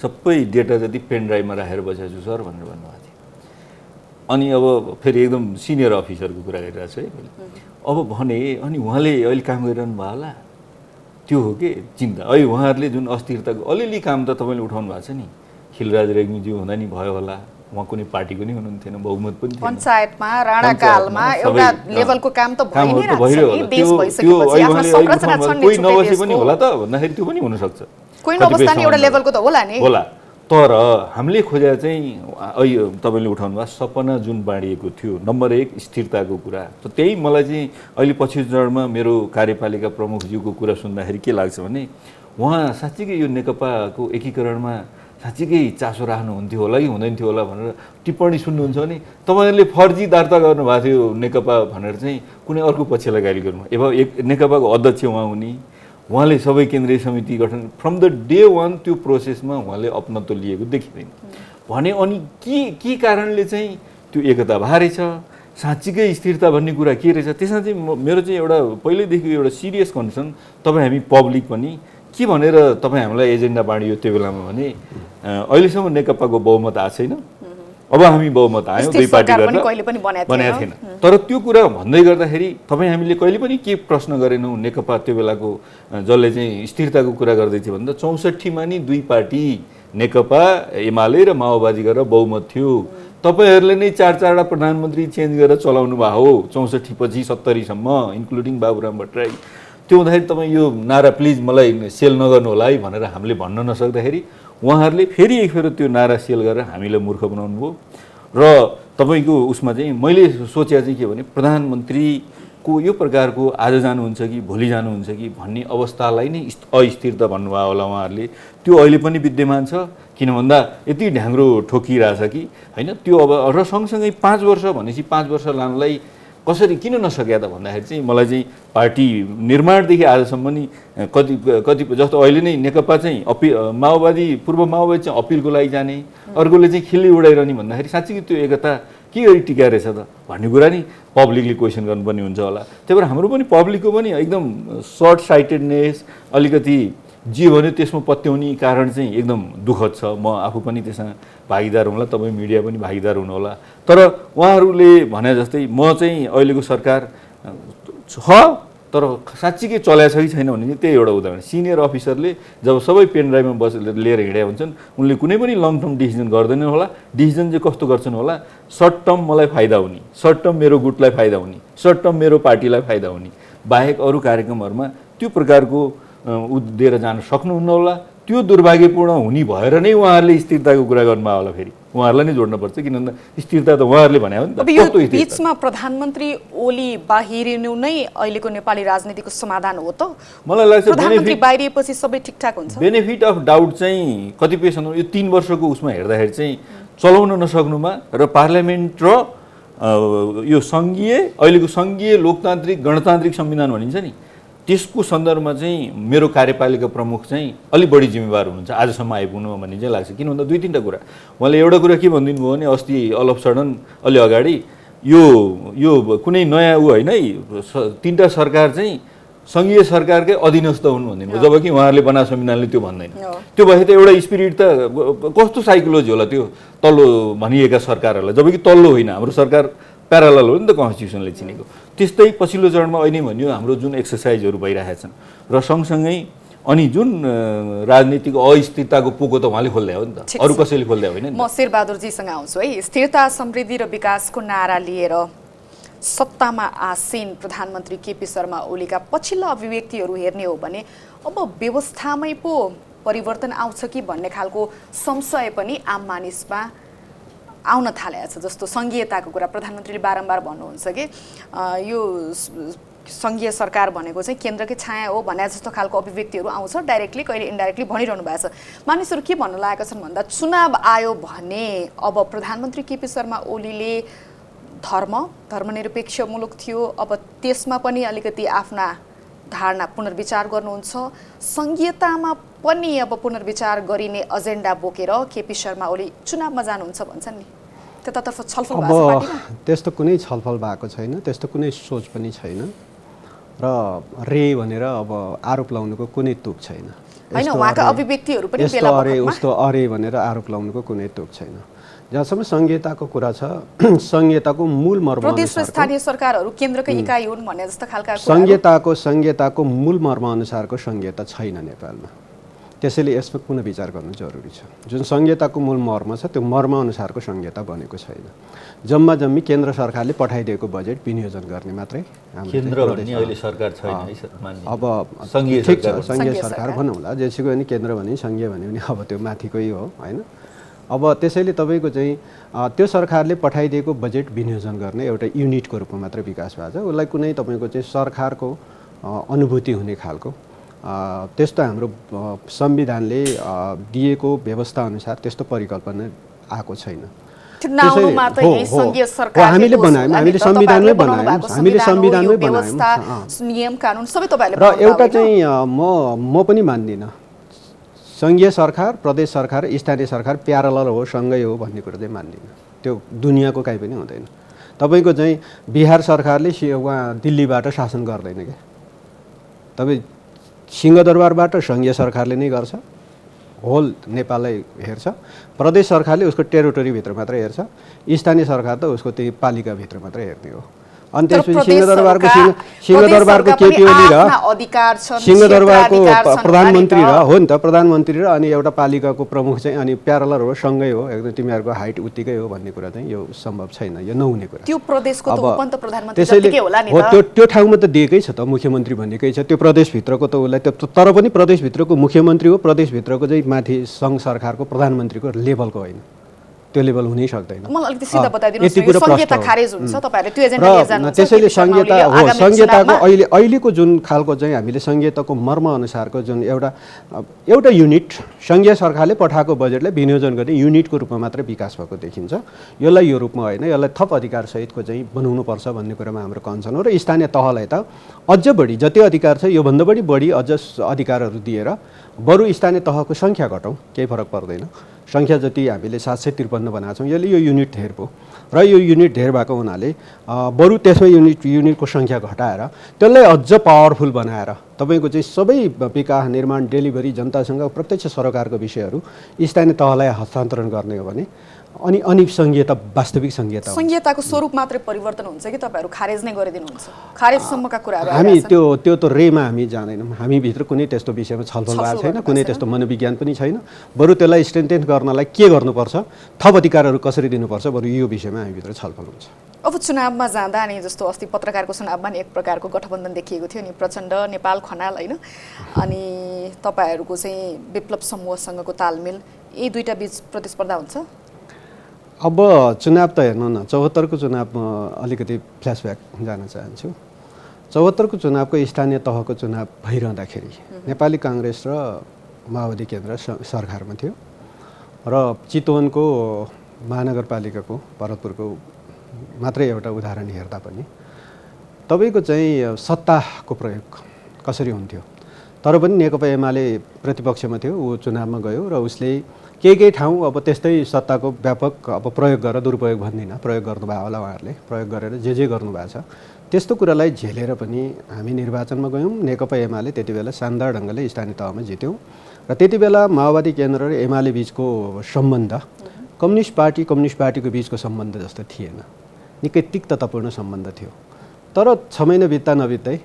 सबै डेटा जति पेन ड्राइभमा राखेर बसेको छु सर भनेर भन्नुभएको थियो। अनि अब फेरि एकदम सिनियर अफिसरको कुरा गरिरहेको छु है मैले। अब भने अनि उहाँले अहिले काम गरिरहनु भयो होला, त्यो हो कि चिन्ता। अहिले उहाँहरूले जुन अस्थिरताको अलिअलि काम त तपाईँले उठाउनु भएको छ नि, खिलराज रेग्मीज्यू हुँदा नि भयो होला, उहाँ कुनै पार्टीको नि हुनुहुन्थेन, बहुमत पनि थिएन पञ्चायतमा, राणाकालमा एउटा लेभलको काम त भइरहेको छ। देश भइसकेपछि आफ्नो संरचना छन् नि, कोही नबसे पनि होला त भन्दाखेरि त्यो पनि हुनसक्छ, कोही नबस्दा नि एउटा लेभलको त होला नि होला। तर हामीले खोजेर चाहिँ अहिले तपाईँले उठाउनु भयो सपना जुन बाँडिएको थियो, नम्बर 1 स्थिरताको कुरा। त त्यही मलाई चाहिँ अहिले पछिल्लो चरणमा मेरो कार्यपालिका प्रमुखज्यूको कुरा सुन्दाखेरि के लाग्छ भने उहाँ साँच्चीकै यो नेकपाको एकीकरणमा साँच्चीकै चासो राख्नुहुन्थ्यो होला कि हुँदैन थियो होला भनेर टिप्पणी सुन्नुहुन्छ भने तपाईँहरूले फर्जी दर्ता गर्नुभएको थियो नेकपा भनेर चाहिँ कुनै अर्को पक्षलाई गाली गर्नु। एक नेकपाको अध्यक्ष उहाँ हुने, उहाँले सबै केन्द्रीय समिति गठन फ्रम द डे 1 त्यो प्रोसेसमा उहाँले अपनत्व लिएको देखिँदैन भने। अनि के कारणले चाहिँ त्यो एकता भारे छ, साँच्चीकै स्थिरता भन्ने कुरा के रहेछ, त्यसमा चाहिँ मेरो चाहिँ एउटा पहिल्यैदेखि एउटा सिरियस कन्सर्न। तपाईँ हामी पब्लिक पनि के भनेर तपाईँ हामीलाई एजेन्डा बाँडियो त्यो बेलामा भने अहिलेसम्म नेकपाको बहुमत आएको छैन, अब हामी बहुमत आयौँ, 2 पार्टी गरेर बनाएको थिएन। तर त्यो कुरा भन्दै गर्दाखेरि तपाईँ हामीले कहिले पनि के प्रश्न गरेनौँ नेकपा त्यो बेलाको जसले चाहिँ स्थिरताको कुरा गर्दै थियो भन्दा 64मा नि 2 पार्टी नेकपा, एमाले र माओवादी गरेर बहुमत थियो। तपाईँहरूले नै 4-4वटा प्रधानमन्त्री चेन्ज गरेर चलाउनु भएको हो 64 पछि 70सम्म, इन्क्लुडिङ बाबुराम भट्टराई। त्यो हुँदाखेरि तपाईँ यो नारा प्लिज मलाई सेल नगर्नु होला है भनेर हामीले भन्न नसक्दाखेरि उहाँहरूले फेरि एकफेर त्यो नारा सेल गरेर हामीलाई मूर्ख बनाउनु भयो। र तपाईँको उसमा चाहिँ मैले सोचेको चाहिँ के भने प्रधानमन्त्रीको यो प्रकारको आज जानुहुन्छ कि भोलि जानुहुन्छ कि भन्ने अवस्थालाई नै अस्थिरता भन्नुभयो होला उहाँहरूले। त्यो अहिले पनि विद्यमान छ, किन भन्दा यति ढ्याङ्ग्रो ठोकिरहेछ कि होइन। त्यो अब र सँगसँगै 5 वर्ष भनेपछि 5 वर्ष लानलाई कसरी किन नसक्या त भन्दाखेरि चाहिँ मलाई चाहिँ पार्टी निर्माणदेखि आजसम्म नि कति जस्तो अहिले नै नेकपा चाहिँ माओवादी पूर्व माओवादी चाहिँ अपिलको लागि जाने, अर्कोले चाहिँ खिल्ली उडाइरहने भन्दाखेरि साँच्चीकै त्यो एकता के गरी टिका रहेछ त भन्ने कुरा नि पब्लिकले क्वेसन गर्नुपर्ने हुन्छ होला। त्यही भएर हाम्रो पनि पब्लिकको पनि एकदम सर्ट साइटेडनेस, अलिकति जे भन्यो त्यसमा पत्याउने कारण चाहिँ एकदम दुःखद छ। म आफू पनि त्यसमा भागीदार हुँला, तपाईँ मिडिया पनि भागीदार हुनुहोला। तर उहाँहरूले भने जस्तै म चाहिँ अहिलेको सरकार छ तर साँच्चीकै चलाएको छ कि छैन भने चाहिँ त्यही एउटा उदाहरण। सिनियर अफिसरले जब सबै पेन ड्राइभमा लिएर हिँडेका हुन्छन् उनले कुनै पनि लङ टर्म डिसिजन गर्दैनन् होला। डिसिजन चाहिँ कस्तो गर्छन् होला, सर्ट टर्म मलाई फाइदा हुने, सर्ट टर्म मेरो गुटलाई फाइदा हुने, सर्ट टर्म मेरो पार्टीलाई फाइदा हुने बाहेक अरू कार्यक्रमहरूमा त्यो प्रकारको दिएर जान सक्नुहुन्न होला। त्यो दुर्भाग्यपूर्ण हुने भएर नै उहाँहरूले स्थिरताको कुरा गर्नुभयो होला। फेरि उहाँहरूलाई नै जोड्नुपर्छ, किनभने स्थिरता त उहाँहरूले भने हो नि त। अब यो बीचमा प्रधानमन्त्री ओली बाहिरिनु नै अहिलेको नेपाली राजनीतिको समाधान हो त? मलाई लाग्छ प्रधानमन्त्री बाहिरिएपछि सबै ठिकठाक हुन्छ। बेनिफिट अफ डाउट चाहिँ कतिपय सन्दर्भ यो 3 वर्षको उसमा हेर्दाखेरि चाहिँ चलाउन नसक्नुमा र पार्लियामेन्ट र यो सङ्घीय अहिलेको सङ्घीय लोकतान्त्रिक गणतान्त्रिक संविधान भनिन्छ नि त्यसको सन्दर्भमा चाहिँ मेरो कार्यपालिका प्रमुख चाहिँ अलिक बढी जिम्मेवार हुनुहुन्छ आजसम्म आइपुग्नुमा भन्ने चाहिँ लाग्छ। किन भन्दा 2-3टा कुरा उहाँले एउटा कुरा के भनिदिनु भयो भने अस्ति अल अफ सडन अलि अगाडि यो कुनै नयाँ होइन है 3टा सरकार चाहिँ सङ्घीय सरकारकै अधीनस्थ हुन् भन्दिनु भयो, जबकि उहाँहरूले बनाएको संविधानले त्यो भन्दैन। त्यो भए त एउटा स्पिरिट त कस्तो साइकोलोजी होला त्यो तल्लो भनिएका सरकारहरूलाई, जबकि तल्लो होइन हाम्रो सरकार प्यारालल हो नि त कन्स्टिट्युसनले चिनेको। त्यस्तै पछिल्लो चरणमा अहिले भन्यो हाम्रो जुन एक्सर्साइजहरू भइरहेका छन् र सँगसँगै अनि जुन राजनीतिक अस्थिरताको पोको त उहाँले खोल्दै हो नि त, अरू कसैले खोल्दै होइन नि। म शेरबहादुरजीसँग आउँछु है। स्थिरता, समृद्धि र विकासको नारा लिएर सत्तामा आसीन प्रधानमन्त्री केपी शर्मा ओलीका पछिल्ला अभिव्यक्तिहरू हेर्ने हो भने अब व्यवस्थामै पो परिवर्तन आउँछ कि भन्ने खालको संशय पनि आम मानिसमा आउन थालेको छ। जस्तो सङ्घीयताको कुरा प्रधानमन्त्रीले बारम्बार भन्नुहुन्छ कि यो सङ्घीय सरकार भनेको चाहिँ केन्द्रकै छाया हो भने जस्तो खालको अभिव्यक्तिहरू आउँछ, डाइरेक्टली कहिले इन्डाइरेक्टली भनिरहनु भएको छ। मानिसहरू के भन्न लागेका छन् भन्दा चुनाव आयो भने अब प्रधानमन्त्री केपी शर्मा ओलीले धर्मनिरपेक्ष मुलुक थियो, अब त्यसमा पनि अलिकति आफ्ना धारणा पुनर्विचार गर्नुहुन्छ, सङ्घीयतामा पनि अब पुनर्विचार गरिने एजेन्डा बोकेर केपी शर्मा ओली चुनावमा जानुहुन्छ भन्छन् नि, त्यतातर्फ छलफल भएको छ पार्टीमा? त्यस्तो कुनै छलफल भएको छैन, त्यस्तो कुनै सोच पनि छैन र भनेर अब आरोप लगाउनुको कुनै तुक छैन। हैन, उहाँका अभिव्यक्तिहरू पनि बेला उस्तो अरे भनेर आरोप लगाउनुको कुनै तुक छैन। जहाँसम्म सङ्घीयताको कुरा छ, सङ्घीयताको मूल मर्म प्रदेश र स्थानीय सरकारहरू केन्द्रकै इकाइ हुन् भन्ने जस्तो खालका सङ्घीयताको मूल मर्म अनुसारको सङ्घीयता छैन नेपालमा। त्यसैले यसमा पुनः विचार गर्नु जरुरी छ। जुन सङ्घीयताको मूल मर्म छ त्यो मर्म अनुसारको सङ्घीयता बनेको छैन। जम्मा जम्मी केन्द्र सरकारले पठाइदिएको बजेट विनियोजन गर्ने मात्रै केन्द्र भन्ने अहिले सरकार छैन है सर, मान्ने। अब सङ्घीय सरकार भनौँला, जेसुकै पनि केन्द्र भने सङ्घीय भन्यो भने अब त्यो माथिकै हो होइन। अब त्यसैले तपाईँको चाहिँ त्यो सरकारले पठाइदिएको बजेट विनियोजन गर्ने एउटा युनिटको रूपमा मात्र विकास भएको छ। उसलाई कुनै तपाईँको चाहिँ सरकारको अनुभूति हुने खालको त्यस्तो हाम्रो संविधानले दिएको व्यवस्था अनुसार त्यस्तो परिकल्पना आएको छैन। हामीले बनायौँ, हामीले संविधानमै बनायौँ, नियम कानुन सबै तपाईहरुले। र एउटा चाहिँ म पनि मान्दिनँ सङ्घीय सरकार, प्रदेश सरकार, स्थानीय सरकार प्यारलल हो, सँगै हो भन्ने कुरा चाहिँ मान्दिनँ। त्यो दुनियाँको काहीँ पनि हुँदैन। तपाईँको चाहिँ बिहार सरकारले उहाँ दिल्लीबाट शासन गर्दैन क्या, तपाईँ सिंहदरबारबाट सङ्घीय सरकारले नै गर्छ, होल नेपाललाई हेर्छ। प्रदेश सरकारले उसको टेरिटोरीभित्र मात्र हेर्छ, स्थानीय सरकार त उसको त्यही पालिकाभित्र मात्र हेर्ने हो। अनि त्यसपछि सिंहदरबारको केपी ओली र सिंहदरबारको प्रधानमन्त्री र हो नि त, प्रधानमन्त्री र अनि एउटा पालिकाको प्रमुख चाहिँ अनि प्यारलर हो, सँगै हो, एकदम तिमीहरूको हाइट उत्तिकै हो भन्ने कुरा चाहिँ यो सम्भव छैन, यो नहुने कुरा। त्यो प्रदेशको त उपन त प्रधानमन्त्री जतिकै होला नि त। त्यो ठाउँमा त दिएकै छ त, मुख्यमन्त्री भन्नेकै छ। त्यो प्रदेशभित्रको त उसलाई तर पनि प्रदेशभित्रको मुख्यमन्त्री हो, प्रदेशभित्रको चाहिँ माथि सङ्घ सरकारको प्रधानमन्त्रीको लेभलको होइन। त्यो लेभल हुनै सक्दैन। मलाई अलिकति सिधा बताइदिनुहोस् यति न, यो कुरा प्रश्न संघीयता हो। खारेज हुन्छ, तपाईँहरूले त्यो एजेन्डा लिएर जानुहुन्छ? त्यसैले संघीयता हो, संघीयताको संघीयताको अहिलेको जुन खालको चाहिँ हामीले संघीयताको मर्म अनुसारको जुन एउटा युनिट सङ्घीय सरकारले पठाएको बजेटलाई विनियोजन गर्ने युनिटको रूपमा मात्रै विकास भएको देखिन्छ। यसलाई यो रूपमा होइन, यसलाई थप अधिकार सहितको चाहिँ बनाउनुपर्छ भन्ने कुरामा हाम्रो कन्सर्न हो। र स्थानीय तहलाई त अझ बढी जति अधिकार छ योभन्दा बढी अझ अधिकारहरू दिएर बरु स्थानीय तहको सङ्ख्या घटाउँ, केही फरक पर्दैन। सङ्ख्या जति हामीले 753 बनाएको छौँ, यसले यो युनिट धेर भयो र यो युनिट धेर भएको हुनाले बरु त्यसमा युनिटको सङ्ख्या घटाएर त्यसलाई अझ पावरफुल बनाएर तपाईँको चाहिँ सबै विकास, निर्माण, डेलिभरी, जनतासँग प्रत्यक्ष सरोकारको विषयहरू स्थानीय तहलाई हस्तान्तरण गर्ने हो भने अनि संघीयता वास्तविक संघीयता हुन्छ। संघीयताको स्वरूप मात्रै परिवर्तन हुन्छ कि तपाईँहरू खारेज नै गरिदिनुहुन्छ? खारेजसम्मका कुराहरू हामी त्यो त रेमा हामी जाँदैनौँ। हामीभित्र कुनै त्यस्तो विषयमा छलफल भएको छैन, कुनै त्यस्तो मनोविज्ञान पनि छैन। बरु त्यसलाई स्ट्रेन्थेन गर्नलाई के गर्नुपर्छ, थप अधिकारहरू कसरी दिनुपर्छ, बरु यो विषयमा हामीभित्र छलफल हुन्छ। अब चुनावमा जाँदा नि जस्तो अस्ति पत्रकारको चुनावमा नि एक प्रकारको गठबन्धन देखिएको थियो नि, प्रचण्ड, नेपाल खनाल होइन, अनि तपाईँहरूको चाहिँ विप्लव समूहसँगको तालमेल, यी दुईटा बीच प्रतिस्पर्धा हुन्छ? अब चुनाव त हेर्नु न, 74को चुनावमा अलिकति फ्ल्यासब्याक जान चाहन्छु। 74को चुनावको स्थानीय तहको चुनाव भइरहँदाखेरि नेपाली काङ्ग्रेस र माओवादी केन्द्र सरकारमा थियो र चितवनको महानगरपालिकाको भरतपुरको मात्रै एउटा उदाहरण हेर्दा पनि तपाईँको चाहिँ सत्ताको प्रयोग कसरी हुन्थ्यो। तर पनि नेकपा एमाले प्रतिपक्षमा थियो, ऊ चुनावमा गयो र उसले केही ठाउँ अब त्यस्तै सत्ताको व्यापक प्रयोग गरेर, दुरुपयोग भन्दिनँ, प्रयोग गर्नुभयो होला उहाँहरूले, प्रयोग गरेर जे गर्नुभएको छ त्यस्तो कुरालाई झेलेर पनि हामी निर्वाचनमा गयौँ। नेकपा एमाले त्यति बेला शानदार ढङ्गले स्थानीय तहमा जित्यौँ र त्यति बेला माओवादी केन्द्र र एमाले बिचको सम्बन्ध कम्युनिस्ट पार्टीको बिचको सम्बन्ध जस्तो थिएन, निकै तिक्ततापूर्ण सम्बन्ध थियो। तर 6 महिना बित्दा नबित्दै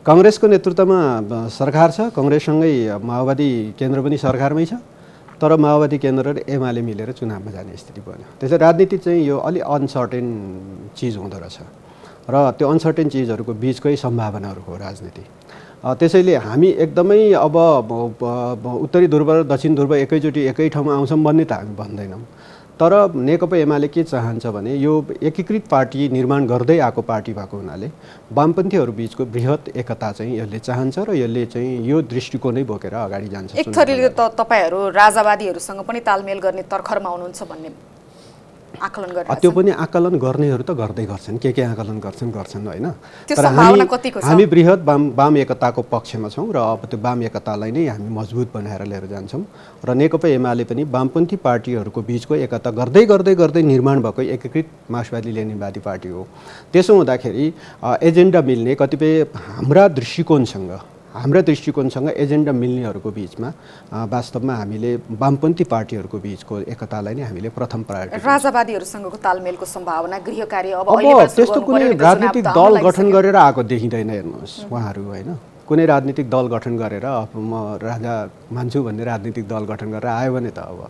काङ्ग्रेसको नेतृत्वमा सरकार छ, काङ्ग्रेससँगै माओवादी केन्द्र पनि सरकारमै छ, तर माओवादी केन्द्र र एमाले मिलेर चुनावमा जाने स्थिति बन्यो। त्यसै राजनीति चाहिँ यो अलि अनसर्टेन चिज हुँदो रहेछ र त्यो अनसर्टेन चिजहरूको बिचकै सम्भावनाहरू हो राजनीति। त्यसैले हामी एकदमै अब उत्तरी ध्रुव र दक्षिण ध्रुव एकैचोटि एकै ठाउँमा आउँछौँ भन्ने त हामी भन्दैनौँ। तर नेकपा एमाले के चाहन्छ भने यो एकीकृत पार्टी निर्माण गर्दै आएको पार्टी भएको हुनाले वामपन्थीहरू बिचको बृहत एकता चाहिँ यसले चाहन्छ र यसले चाहिँ यो दृष्टिकोणै बोकेर अगाडि जान्छ। एक थरीले त तपाईँहरू राजावादीहरूसँग पनि तालमेल गर्ने तर्खरमा हुनुहुन्छ भन्ने आकलन गर्छ। त्यो पनि आकलन गर्नेहरू त गर्दै गर्छन्, के आकलन गर्छन् होइन। त्यो तर सम्भावना कतिको छ? हामी बृहत वाम एकताको पक्षमा छौँ र अब त्यो वाम एकतालाई नै हामी मजबुत बनाएर लिएर जान्छौँ र नेकपा एमाले पनि वामपन्थी पार्टीहरूको बिचको एकता गर्दै निर्माण भएको एकीकृत मार्क्सवादी लेनिनवादी पार्टी हो। त्यसो हुँदाखेरि एजेन्डा मिल्ने कतिपय हाम्रा दृष्टिकोणसँग एजेन्डा मिल्नेहरूको बिचमा वास्तवमा हामीले वामपन्थी पार्टीहरूको बिचको एकतालाई नै हामीले प्रथम प्रायोरिटी। राजावादीहरूसँगको तालमेलको सम्भावना गृह कार्य अब त्यस्तो कुनै राजनीतिक दल गठन गरेर आएको देखिँदैन। हेर्नुहोस् उहाँहरू होइन, कुनै राजनीतिक दल गठन गरेर म राजा मान्छु भन्ने राजनीतिक दल गठन गरेर आयो भने त अब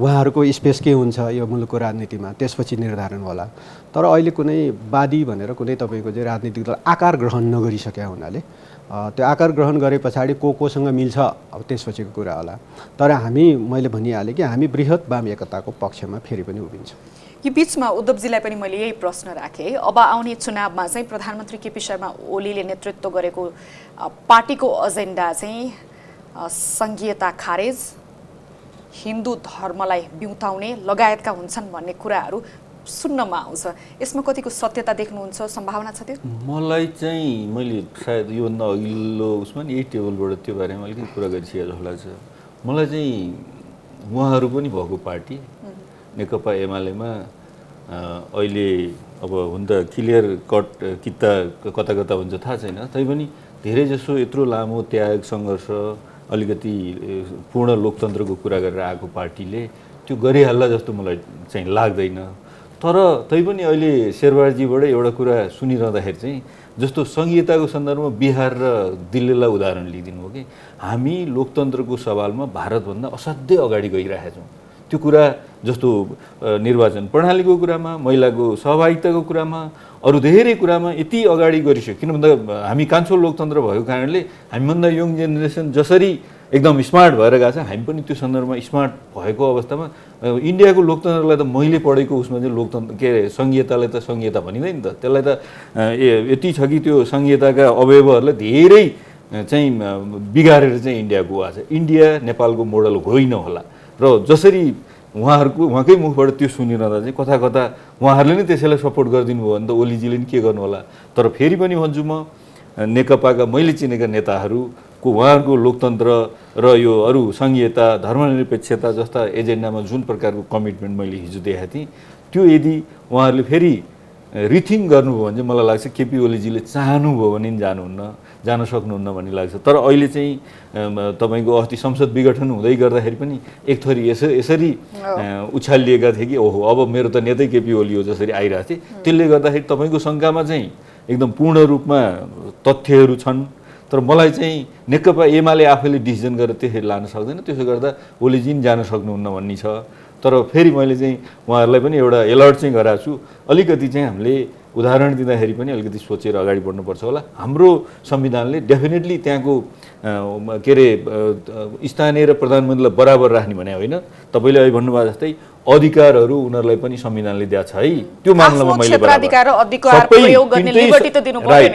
उहाँहरूको स्पेस के हुन्छ यो मुलुकको राजनीतिमा त्यसपछि निर्धारण होला। तर अहिले कुनै वादी भनेर कुनै तपाईँको चाहिँ राजनीतिक दल आकार ग्रहण नगरिसकेका हुनाले त्यो आकार ग्रहण गरे पछाडि कोसँग मिल्छ अब त्यसपछिको कुरा होला। तर मैले भनिहालेँ कि हामी बृहत वाम एकताको पक्षमा फेरि पनि उभिन्छौँ। यो बिचमा उद्धवजीलाई पनि मैले यही प्रश्न राखेँ। अब आउने चुनावमा चाहिँ प्रधानमन्त्री केपी शर्मा ओलीले नेतृत्व गरेको पार्टीको एजेन्डा चाहिँ सङ्घीयता खारेज, हिन्दू धर्मलाई बिउताउने लगायतका हुन्छन् भन्ने कुराहरू सुन्नमा आउँछ। यसमा कतिको सत्यता देख्नुहुन्छ, सम्भावना छ त्यो? मलाई चाहिँ मैले सायद योभन्दा अघिल्लो उसमा नि यही टेबलबाट त्यो बारेमा अलिकति कुरा गरिसकेको जस्तो लाग्छ। मलाई चाहिँ उहाँहरू पनि भएको पार्टी नेकपा एमालेमा अहिले अब हुन त क्लियर कट किता कता हुन्छ थाहा छैन, तैपनि धेरै जसो यत्रो लामो त्याग सङ्घर्ष अलिकति पूर्ण लोकतन्त्रको कुरा गरेर आएको पार्टीले त्यो गरिहाल्ला जस्तो मलाई चाहिँ लाग्दैन। तर तैपनि अहिले शेरबहादुरजीबाट एउटा कुरा सुनिरहँदाखेरि चाहिँ जस्तो सङ्घीयताको सन्दर्भमा बिहार र दिल्लीलाई उदाहरण लिइदिनु हो कि हामी लोकतन्त्रको सवालमा भारतभन्दा असाध्यै अगाडि गइरहेका छौँ। त्यो कुरा जस्तो निर्वाचन प्रणालीको कुरामा, महिलाको सहभागिताको कुरामा, अरू धेरै कुरामा यति अगाडि गरिसक्यो। किन भन्दा हामी कान्छो लोकतन्त्र भएको कारणले हामीभन्दा यङ जेनेरेसन जसरी एकदम स्मार्ट भएर गएको छ। हामी पनि त्यो सन्दर्भमा स्मार्ट भएको अवस्थामा इन्डियाको लोकतन्त्रलाई त मैले पढेको उसमा चाहिँ लोकतन्त्र के अरे सङ्घीयतालाई त सङ्घीयता भनिँदैन त, त्यसलाई त यति छ कि त्यो सङ्घीयताका अवयवहरूलाई धेरै चाहिँ बिगारेर चाहिँ इन्डियाको आएको छ। इन्डिया नेपालको मोडल होइन होला र जसरी उहाँकै मुखबाट त्यो सुनिरहँदा चाहिँ कता कता उहाँहरूले नै त्यसैलाई सपोर्ट गरिदिनु भयो भने त ओलीजीले नि के गर्नु होला। तर फेरि पनि भन्छु म नेकपाका मैले चिनेका नेताहरूको उहाँहरूको लोकतन्त्र र यो अरू सङ्घीयता धर्मनिरपेक्षता जस्ता एजेन्डामा जुन प्रकारको कमिटमेन्ट मैले हिजो देखाएको थिएँ त्यो यदि उहाँहरूले फेरि रिथिङ्क गर्नुभयो भने चाहिँ मलाई लाग्छ केपी ओलीजीले चाहनुभयो भने नि जान सक्नुहुन्न भन्ने लाग्छ। तर अहिले चाहिँ तपाईँको अस्ति संसद विघटन हुँदै गर्दाखेरि पनि एक थरी यसरी उछालिएका थिए कि ओहो अब मेरो त नेतै केपी ओली हो जसरी आइरहेको थिए। त्यसले गर्दाखेरि तपाईँको शङ्कामा चाहिँ एकदम पूर्ण रूपमा तथ्यहरू छन्। तर मलाई चाहिँ नेकपा एमाले आफैले डिसिजन गरेर त्यसरी लान सक्दैन, त्यसो गर्दा ओलीजी नि जान सक्नुहुन्न भन्ने छ। तर फेरि मैले चाहिँ उहाँहरूलाई पनि एउटा एलर्ट चाहिँ गराएको छु। अलिकति चाहिँ हामीले उदाहरण दिँदाखेरि पनि अलिकति सोचेर अगाडि बढ्नुपर्छ होला। हाम्रो संविधानले डेफिनेटली त्यहाँको के अरे स्थानीय र प्रधानमन्त्रीलाई बराबर राख्ने भने होइन, तपाईँले अहिले भन्नुभयो जस्तै अधिकारहरू उनीहरूलाई पनि संविधानले दिएको छ है, त्यो मामलामा मैले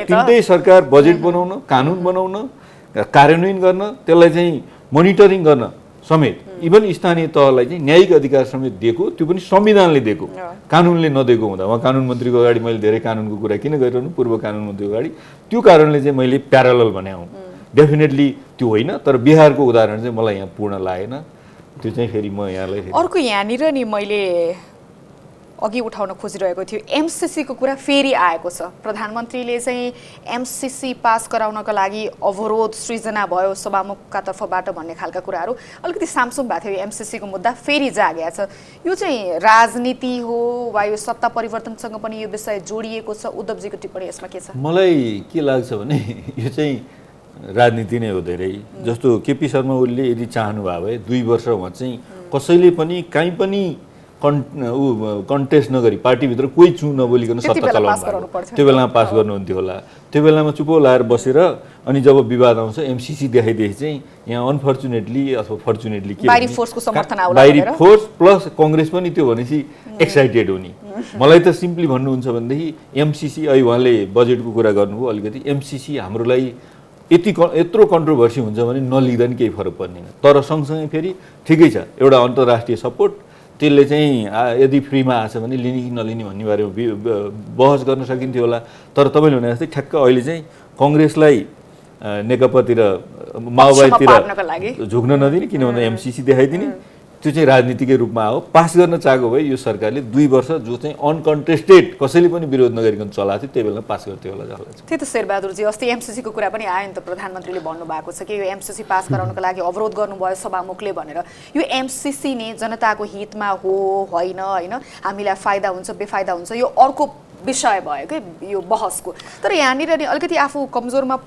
तिनटै सरकार बजेट बनाउन, कानुन बनाउन, कार्यान्वयन गर्न, त्यसलाई चाहिँ मोनिटरिङ गर्न समेत इभन स्थानीय तहलाई चाहिँ न्यायिक अधिकार समेत दिएको, त्यो पनि संविधानले दिएको, कानुनले नदिएको हुँदा उहाँ कानुन मन्त्रीको अगाडि मैले धेरै कानुनको कुरा किन गरिरहनु, पूर्व कानुन मन्त्रीको अगाडि त्यो कारणले चाहिँ मैले प्यारालल भने हुँ। डेफिनेटली त्यो होइन, तर बिहारको उदाहरण चाहिँ मलाई यहाँ पूर्ण लागेन। त्यो चाहिँ फेरि म यहाँलाई अर्को यहाँनिर नि मैले अघि उठाउन खोजिरहेको थियो, एमसिसीको कुरा फेरि आएको छ। प्रधानमन्त्रीले चाहिँ एमसिसी पास गराउनको लागि अवरोध सृजना भयो सभामुखका तर्फबाट भन्ने खालका कुराहरू अलिकति सामसुम भएको थियो। एमसिसीको मुद्दा फेरि जागेको छ। यो चाहिँ राजनीति हो वा यो सत्ता परिवर्तनसँग पनि यो विषय जोडिएको छ? उद्धवजीको टिप्पणी यसमा के छ? मलाई के लाग्छ भने यो चाहिँ राजनीति नै हो धेरै। जस्तो केपी शर्मा ओलीले यदि चाहनुभयो भए 2 वर्ष उहाँ चाहिँ कसैले पनि कहीँ पनि कन्टेस्ट नगरी पार्टीभित्र कोही चुन नबोलिकन सत्ता चलाउनु पर्छ। त्यो बेलामा पास गर्नुहुन्थ्यो होला। त्यो बेलामा चुपो लाएर बसेर अनि जब विवाद आउँछ एमसिसी देखाइदेखि चाहिँ यहाँ अनफर्चुनेटली अथवा फर्चुनेटली के बाहिरी फोर्सको समर्थन आउला, बाहिरी फोर्स प्लस कङ्ग्रेस पनि त्यो भनेपछि एक्साइटेड हुने। मलाई त सिम्पली भन्नुहुन्छ भनेदेखि एमसिसी अहिले उहाँले बजेटको कुरा गर्नुभयो, अलिकति एमसिसी हाम्रो लागि यत्रो कन्ट्रोभर्सी हुन्छ भने नलिँदा नि केही फरक पर्दैन। तर सँगसँगै फेरि ठिकै छ, एउटा अन्तर्राष्ट्रिय सपोर्ट त्यसले चाहिँ यदि फ्रीमा आएछ भने लिने कि नलिने भन्ने बारेमा बहस गर्न सकिन्थ्यो होला। तर तपाईँले भने जस्तै ठ्याक्क अहिले चाहिँ कङ्ग्रेसलाई नेकपातिर माओवादीतिर झुक्न नदिने, किन भन्दा एमसिसी देखाइदिने, त्यो चाहिँ राजनीतिकै रूपमा हो। पास गर्न चाहेको भए यो सरकारले 2 वर्ष जो चाहिँ अनकन्टेस्टेड कसैले पनि विरोध नगरिकन चलाएको थियो, त्यही बेला पास गर्थ्यो होला जसलाई। त्यही त शेरबहादुरजी अस्ति एमसिसीको कुरा पनि आयो नि त, प्रधानमन्त्रीले भन्नुभएको छ कि यो एमसिसी पास गराउनको लागि अवरोध गर्नुभयो सभामुखले भनेर। यो एमसिसी नै जनताको हितमा हो होइन, होइन हामीलाई फाइदा हुन्छ बेफाइदा हुन्छ यो अर्को विषय भयो कि यो बहसको। तर यहाँनिर नि अलिकति आफू कमजोरमा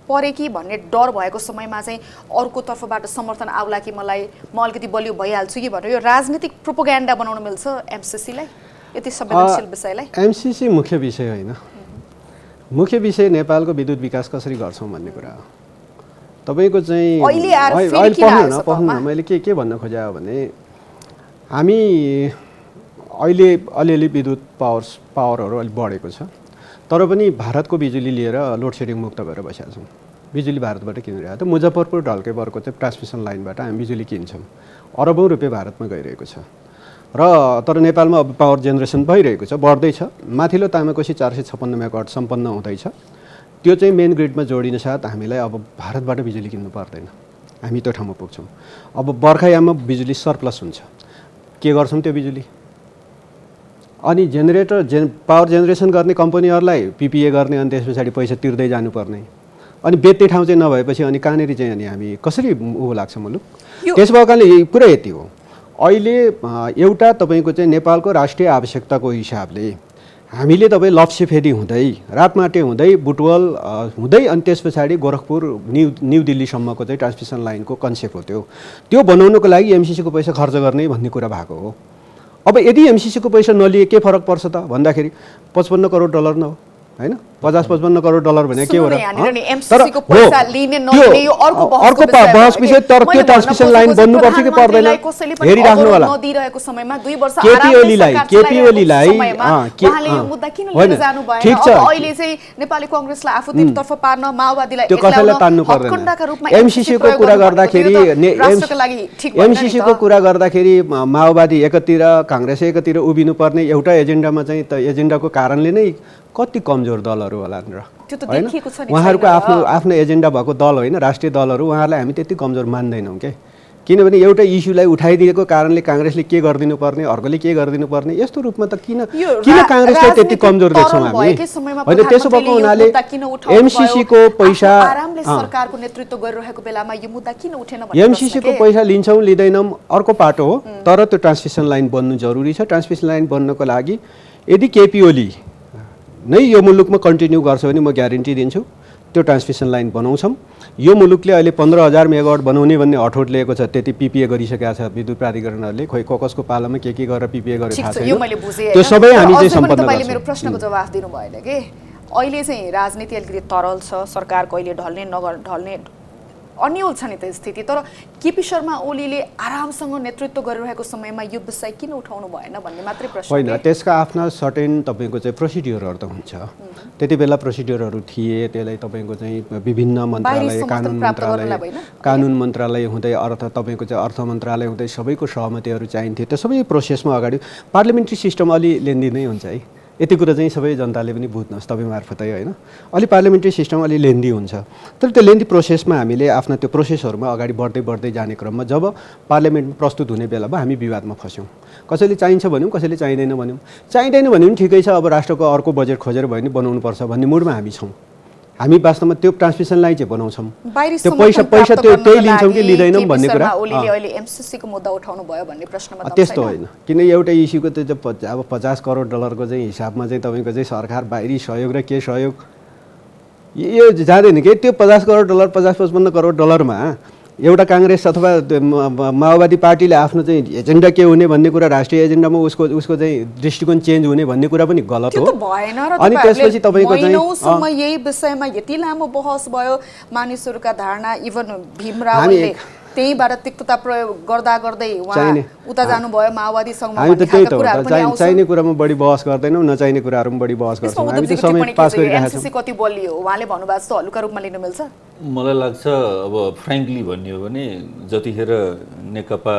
परे कि भन्ने डर भएको समयमा चाहिँ अर्को तर्फबाट समर्थन आउला कि म अलिकति बलियो भइहाल्छु कि भनेर यो राजनीतिक प्रोपोगेन्डा बनाउन मिल्छ एमसिसीलाई, यति संवेदनशील विषयलाई? एमसिसी मुख्य विषय होइन, मुख्य विषय नेपालको विद्युत विकास कसरी गर्छौँ भन्ने कुरा हो। तपाईँको चाहिँ पढ्नु न मैले के भन्न खोजेँ भने हामी अहिले अलिअलि विद्युत पावरहरू अलिक बढेको छ, तर पनि भारतको बिजुली लिएर लोड सेडिङ मुक्त भएर बसेका छौँ। बिजुली भारतबाट किनिरहेको त मुजफ्फरपुर ढल्केबरको चाहिँ ट्रान्समिसन लाइनबाट हामी बिजुली किन्छौँ। अरबौँ रुपियाँ भारतमा गइरहेको छ र तर नेपालमा अब पावर जेनेरेसन भइरहेको छ, बढ्दैछ। माथिल्लो तामाकोसी 456 मेगावाट सम्पन्न हुँदैछ। त्यो चाहिँ मेन ग्रिडमा जोडिने साथ हामीलाई अब भारतबाट बिजुली किन्नु पर्दैन, हामी त्यो ठाउँमा पुग्छौँ। अब बर्खायाममा बिजुली सरप्लस हुन्छ, के गर्छौँ त्यो बिजुली? अनि पावर जेनेरेसन गर्ने कम्पनीहरूलाई पिपिए गर्ने, अनि त्यस पछाडि पैसा तिर्दै जानुपर्ने, अनि बेच्ने ठाउँ चाहिँ नभएपछि अनि कहाँनिर चाहिँ अनि हामी कसरी लाग्छ मुलुक? त्यस भएकाले कुरा यति हो, अहिले एउटा तपाईँको चाहिँ नेपालको राष्ट्रिय आवश्यकताको हिसाबले हामीले तपाईँ लप्सेफेदी हुँदै रातमाटे हुँदै बुटवल हुँदै अनि त्यस पछाडि गोरखपुर न्यू दिल्लीसम्मको चाहिँ ट्रान्समिसन लाइनको कन्सेप्ट हो। त्यो बनाउनको लागि एमसिसीको पैसा खर्च गर्ने भन्ने कुरा भएको हो। अब यदि एमसिसीको पैसा नलिए के फरक पर्छ त भन्दाखेरि $55 करोड न हो, हैन 50-55 करोड डलर भने के हो र यहाँनिर नि MCC को पैसा लिने नलिने यो अर्को बहस विषय तर त्यो ट्रान्समिसन लाइन बन्नु पर्छ कि पर्दैन हेरिराख्नु होला नदिरहेको समयमा 2 वर्ष केपीओलीलाई उहाँले यो मुद्दा किन लिएर जानु भएन अब अहिले चाहिँ नेपाली कांग्रेसलाई आफूतिरतर्फ पार्न माओवादीलाई त्यो कसैलाई तान्नु पर्दैन हत्कण्डाका रूपमा एमसीसी को कुरा गर्दाखेरि राष्ट्रको लागि ठीक भएन एमसीसी को कुरा गर्दाखेरि माओवादी एकातिर कांग्रेस एकातिर उभिनु पर्ने एउटा एजेन्डामा चाहिँ त एजेन्डाको कारणले नै कति कमजोर दलहरू होला र त्यो त देखिएको छ नि उहाँहरूको आफ्नो एजेन्डा भएको दल होइन राष्ट्रिय दलहरू उहाँहरूलाई हामी त्यति कमजोर मान्दैनौँ के किनभने एउटा इस्युलाई उठाइदिएको कारणले कांग्रेसले के गरिदिनु पर्ने अर्कोले के गरिदिनु पर्ने यस्तो रूपमा त किन कांग्रेसलाई त्यति कमजोर देख्छौँ हामी होइन त्यसो भएको हुनाले एमसीसी को पैसा आरामले सरकारको नेतृत्व गरिरहेको बेलामा यो मुद्दा किन उठेन भन्ने एमसीसी को पैसा लिन्छौँ लिँदैनौँ अर्को पाटो हो तर त्यो ट्रान्समिसन लाइन बन्नु जरुरी छ ट्रान्समिसन लाइन बन्नको लागि यदि केपीओली नै यो मुलुकमा कन्टिन्यू गर्छ भने म ग्यारेन्टी दिन्छु त्यो ट्रान्समिसन लाइन बनाउँछौँ यो मुलुकले अहिले 15,000 मेगावाट बनाउने भन्ने अठोट लिएको छ त्यति पिपिए गरिसकेका छ विद्युत प्राधिकरणहरूले खोइ कसको पालामा के गरेर पिपिए गरेर थाहा छैन त्यो सबै हामी चाहिँ सम्पन्न गर्छौँ मेरो प्रश्नको जवाफ दिनु भएन के अहिले चाहिँ राजनीति अलिकति तरल छ सरकार कहिले ढल्ने ढल्ने अन्यल छ नि त स्थिति तर केपी शर्मा ओलीले आरामसँग नेतृत्व गरिरहेको समयमा यो विषय किन उठाउनु भएन भन्ने मात्रै प्रश्न होइन त्यसका आफ्ना सर्टेन तपाईको चाहिँ प्रोसिड्युरहरू त हुन्छ त्यति बेला प्रोसिड्युरहरू थिए त्यसलाई तपाईको चाहिँ विभिन्न मन्त्रालय कानुन मन्त्रालय हुँदै तपाईको चाहिँ अर्थ मन्त्रालय हुँदै सबैको सहमतिहरू चाहिन्थ्यो त्यो सबै प्रोसेसमा अगाडि पार्लिमेन्ट्री सिस्टम अलि लेन्दी नै हुन्छ है यति कुरा चाहिँ सबै जनताले पनि बुझ्नुहोस् तपाईँ मार्फतै होइन अलि पार्लिमेन्ट्री सिस्टम अलि लेन्दी हुन्छ तर त्यो लेन्दी प्रोसेसमा हामीले आफ्ना त्यो प्रोसेसहरूमा अगाडि बढ्दै जाने क्रममा जब पार्लिमेन्ट प्रस्तुत हुने बेलामा हामी विवादमा फस्यौँ कसैले चाहिन्छ भन्यौँ कसैले चाहिँदैन भन्यौँ चाहिँदैन भने पनि ठिकै छ अब राष्ट्रको अर्को बजेट खोजेर भयो भने बनाउनुपर्छ भन्ने मुडमा हामी छौँ हामी वास्तवमा त्यो ट्रान्समिसन लाइन चाहिँ बनाउँछौँ त्यो पैसा त्यही लिन्छौँ कि लिँदैनौँ भन्ने कुरा अहिले एमसीसी को मुद्दा उठाउनु भयो भन्ने प्रश्नमा त्यस्तो होइन किन एउटा इस्युको त अब 50 करोड डलरको चाहिँ हिसाबमा चाहिँ तपाईँको चाहिँ सरकार बाहिरी सहयोग र के सहयोग यो जाँदैन कि त्यो 50 करोड डलर 50-55 करोड डलरमा एउटा कांग्रेस अथवा माओवादी पार्टीले आफ्नो चाहिँ एजेन्डा के हुने भन्ने कुरा राष्ट्रिय एजेन्डामा उसको चाहिँ दृष्टिकोण चेन्ज हुने भन्ने कुरा पनि गलत हो अनि त्यसपछि तपाईको चाहिँ यही विषयमा यति लामो बहस भयो मानिसहरूका धारणा इभन भीमरावले त्यहीबाट तिक्तता प्रयोग गर्दै उहाँ उता जानुभयो माओवादीसँग हामी त त्यही त चाहिने कुरामा बढी बहस गर्दैनौँ नचाहिने कुराहरूमा बढी बहस गर्छौँ हामी त समय पास गरिरहेका छौँ कति बलियो उहाँले भन्नुभएको जस्तो हल्का रूपमा लिन मिल्छ मलाई लाग्छ अब फ्र्याङ्कली भन्ने हो भने जतिखेर नेकपा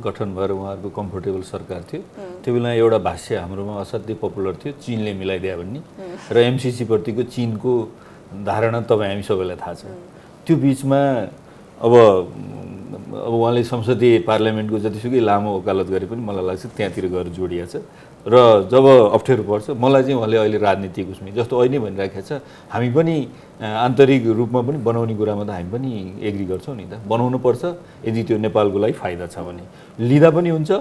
गठन भएर उहाँहरूको कम्फोर्टेबल सरकार थियो त्यो बेला एउटा भाष्य हाम्रोमा असाध्यै पपुलर थियो चीनले मिलाइदिया भन्ने र एमसीसी प्रतिको चीनको धारणा तपाईँ हामी सबैलाई थाहा छ त्यो बिचमा अब उहाँले संसदीय पार्लियामेन्टको जतिसुकै लामो वकालत गरे पनि मलाई लाग्छ त्यहाँतिर गएर जोडिया छ र जब अप्ठ्यारो पर्छ मलाई चाहिँ उहाँले अहिले राजनीतिक उसमा जस्तो अहिले भनिराखेको छ हामी पनि आन्तरिक रूपमा पनि बनाउने कुरामा त हामी पनि एग्री गर्छौँ नि त बनाउनु पर्छ यदि त्यो नेपालको लागि फाइदा छ भने लिँदा पनि हुन्छ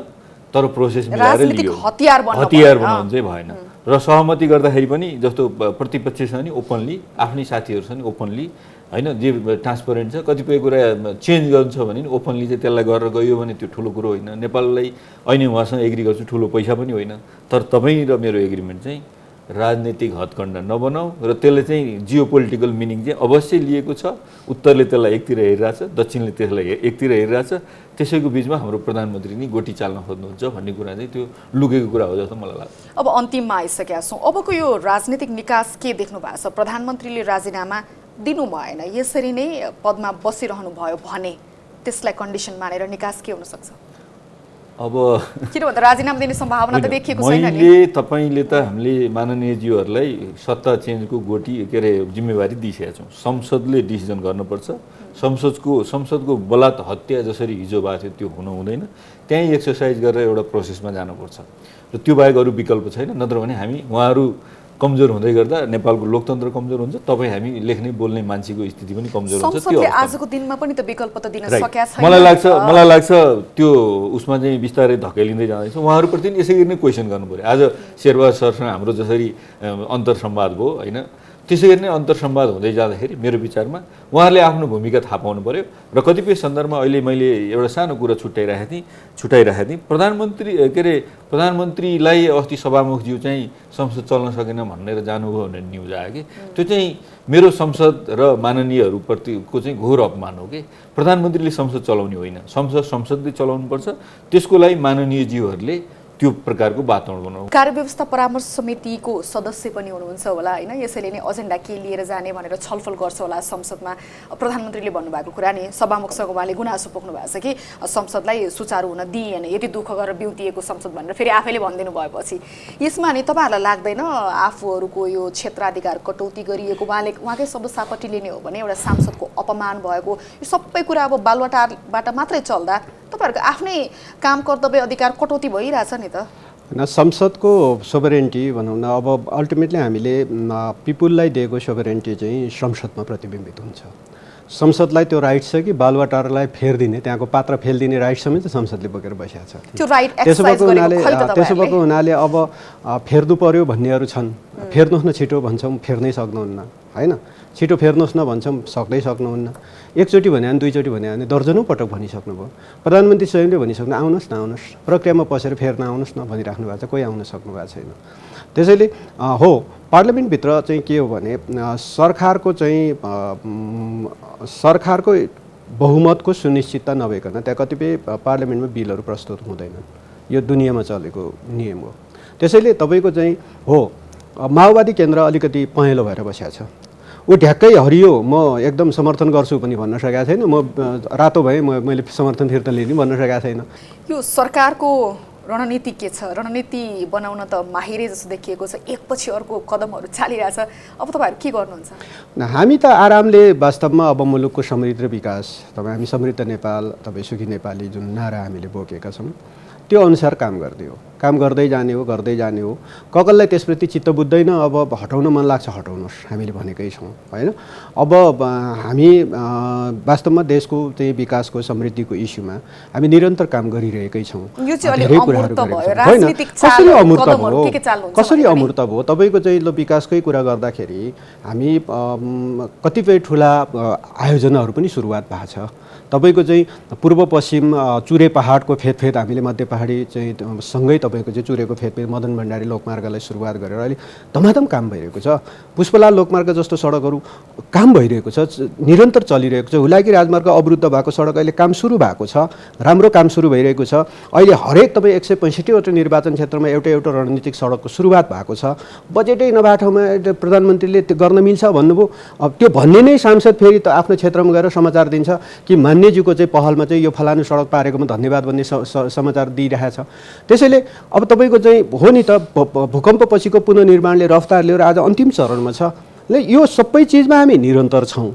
तर प्रोसेस मिलाएर लियो हतियार बनाउनु चाहिँ भएन र सहमति गर्दाखेरि पनि जस्तो प्रतिपक्ष छ नि ओपनली आफ्नै साथीहरू छ नि ओपनली हैन जे ट्रान्सपरेन्ट छ कतिपय कुरा चेन्ज गर्छ भने ओपनली चाहिँ त्यसलाई गरेर गयो भने त्यो ठुलो कुरो होइन नेपाललाई अहिले उहाँसँग एग्री गर्छु ठुलो पैसा पनि होइन तर तपाईँ र मेरो एग्रिमेन्ट चाहिँ राजनीतिक हत्कण्डा नबनाऊ र त्यसले चाहिँ जियो पोलिटिकल मिनिङ चाहिँ अवश्य लिएको छ उत्तरले त्यसलाई एकतिर हेरिरहेछ दक्षिणले त्यसलाई एकतिर हेरिरहेछ त्यसैको बिचमा हाम्रो प्रधानमन्त्री नि गोटी चाल्न खोज्नुहुन्छ भन्ने कुरा चाहिँ त्यो लुकेको कुरा हो जस्तो मलाई लाग्छ अब अन्तिममा आइसकेका छौँ अबको यो राजनीतिक निकास के देख्नु भएको छ प्रधानमन्त्रीले राजीनामा दिनु भएन यसरी नै पदमा बसिरहनु भयो भने त्यसलाई कन्डिसन मानेर निकास के हुन सक्छ अब किन भन्दा राजीनामा दिने सम्भावना त देखिएको छैन नि मैले तपाईले त हामीले माननीयज्यूहरूलाई सत्ता चेन्जको गोटी के अरे जिम्मेवारी दिइसकेका छौँ संसदले डिसिजन गर्नुपर्छ संसदको बलात् हत्या जसरी हिजो भएको थियो त्यो हुनु हुँदैन त्यहीँ एक्सर्साइज गरेर एउटा प्रोसेसमा जानुपर्छ र त्यो बाहेक अरू विकल्प छैन नत्र भने हामी उहाँहरू कमजोर हुँदै गर्दा नेपालको लोकतन्त्र कमजोर हुन्छ तपाईँ हामी लेख्ने बोल्ने मान्छेको स्थिति पनि कमजोर हुन्छ त्यो आजको दिनमा पनि त विकल्प त दिन सकेका छैन मलाई लाग्छ त्यो उसमा चाहिँ बिस्तारै धकेलिँदै जाँदैछ उहाँहरूप्रति यसै गरी नै क्वेसन गर्नु पर्यो आज शेरबहादुर सरसँग हाम्रो जसरी अन्तर संवाद भयो हैन त्यसै गरी नै अन्तर्संवाद हुँदै जाँदाखेरि मेरो विचारमा उहाँहरूले आफ्नो भूमिका थाहा पाउनु पर्यो र कतिपय सन्दर्भमा अहिले मैले एउटा सानो कुरा छुटाइराखेको थिएँ प्रधानमन्त्रीलाई अस्ति सभामुखज्यू चाहिँ संसद चल्न सकेन भनेर जानुभयो भनेर न्युज आयो कि त्यो चाहिँ मेरो संसद र माननीयहरूप्रतिको चाहिँ घोर अपमान हो कि प्रधानमन्त्रीले संसद चलाउने होइन संसदले चलाउनुपर्छ त्यसको लागि माननीयज्यूहरूले त्यो प्रकारको वातावरण बनाउनु कार्यव्यवस्था परामर्श समितिको सदस्य पनि हुनुहुन्छ होला हैन यसैले नै एजेन्डा के लिएर जाने भनेर छलफल गर्छ होला संसदमा प्रधानमन्त्रीले भन्नुभएको कुरा नि सभामुखसँग उहाँले गुनासो पोख्नु भएको छ कि संसदलाई सुचारू हुन दिइएन यति दुःख गरेर बिउतिएको संसद भनेर फेरि आफैले भनिदिनु भएपछि यसमा नि तपाईहरुलाई लाग्दैन आफूहरूको यो क्षेत्राधिकार कटौती गरिएको उहाँकै सभापतिले नै हो भने एउटा सांसदको अपमान भएको यो सबै कुरा अब बालुवाटारबाट मात्रै चल्दा तपाईहरुको आफ्नै काम कर्तव्य अधिकार कटौती भइरहेछ नि त संसदको सोभरेन्टी भनौँ न अब अल्टिमेटली हामीले पिपुललाई दिएको सोभरेन्टी चाहिँ संसदमा प्रतिबिम्बित हुन्छ संसदलाई त्यो राइट छ कि बालुवाटारलाई फेरिदिने त्यहाँको पात्र फेलिदिने राइट समेत संसदले बोकेर बसेको छ त्यो राइट एक्सरसाइज गरेको त्यसो भएको हुनाले अब फेर्नु पर्यो भन्नेहरू छन् फेर्नुहोस् न छिटो भन्छौँ फेर्नै सक्नुहुन्न हैन छिटो फेर्नुहोस् न भन्छौँ सक्दै सक्नुहुन्न एकचोटि भने अनि दुईचोटि भने दर्जनौं पटक भनिसक्नुभयो प्रधानमन्त्री स्वयंले भनिसक्नु आउनुहोस् न आउनुहोस् प्रक्रियामा पसेर फेर्न आउनुहोस् न भनिराख्नु भएको छ कोही आउन सक्नु भएको छैन त्यसैले हो पार्लियामेन्टभित्र चाहिँ के हो भने सरकारको बहुमतको सुनिश्चितता नभइकन त्यहाँ कतिपय पार्लियामेन्टमा बिलहरू प्रस्तुत हुँदैनन् यो दुनियाँमा चलेको नियम हो त्यसैले तपाईको चाहिँ हो माओवादी केन्द्र अलिकति पहेँलो भएर बसेको छ ऊ ढ्याक्कै हरियो म एकदम समर्थन गर्छु पनि भन्न सकेको छैन म रातो भए मैले समर्थन फिर्ता लिने भन्न सकेको छैन यो सरकारको रणनीति के छ रणनीति बनाउन त माहिरै जस्तो देखिएको छ एकपछि अर्को कदमहरू चालिरहेछ अब तपाईहरु के गर्नुहुन्छ हामी त आरामले वास्तवमा अब मुलुकको समृद्ध विकास तपाईँ हामी समृद्ध नेपाल तपाईँ सुखी नेपाली जुन नारा हामीले बोकेका छौँ त्यो अनुसार काम गर्दै जाने हो ककललाई त्यसप्रति चित्त बुझ्दैन अब हटाउन मन लाग्छ हटाउनुहोस् हामीले भनेकै छौँ हैन अब हामी वास्तवमा देशको चाहिँ विकासको समृद्धिको इस्युमा हामी निरन्तर काम गरिरहेकै छौँ कसरी अमूर्त भयो तपाईको चाहिँ विकासकै कुरा गर्दाखेरि हामी कतिपय ठुला आयोजनाहरू पनि सुरुवात भएको छ तपाईको चाहिँ पूर्व पश्चिम चुरे पहाडको फेदफेद हामीले मध्य पहाडी चाहिँ सँगै तपाईको चाहिँ चुरेको फेदफेद मदन भण्डारी लोकमार्गलाई सुरुवात गरेर अहिले धमाधम काम भइरहेको छ पुष्पलाल लोकमार्ग जस्तो सडकहरू काम भइरहेको छ निरन्तर चलिरहेको छ हुलाकी राजमार्ग अवरुद्ध भएको सडक अहिले काम सुरु भएको छ राम्रो काम सुरु भइरहेको छ अहिले हरेक तपाईँ 165 वटा निर्वाचन क्षेत्रमा एउटा रणनीतिक सडकको सुरुवात भएको छ बजेटै नभएको ठाउँमा प्रधानमन्त्रीले त्यो गर्न मिल्छ भन्नुभयो अब त्यो भन्ने नै सांसद फेरि त आफ्नो क्षेत्रमा गएर समाचार दिन्छ कि मान्यज्यूको चाहिँ पहलमा चाहिँ यो फलानु सडक पारेकोमा धन्यवाद भन्ने समाचार दिइरहेछ त्यसैले अब तपाईको चाहिँ हो नि त भूकम्पपछिको पुनर्निर्माणले रफ्तार लिएर आज अन्तिम चरणमा छ ल यो सबै चिजमा हामी निरन्तर छौँ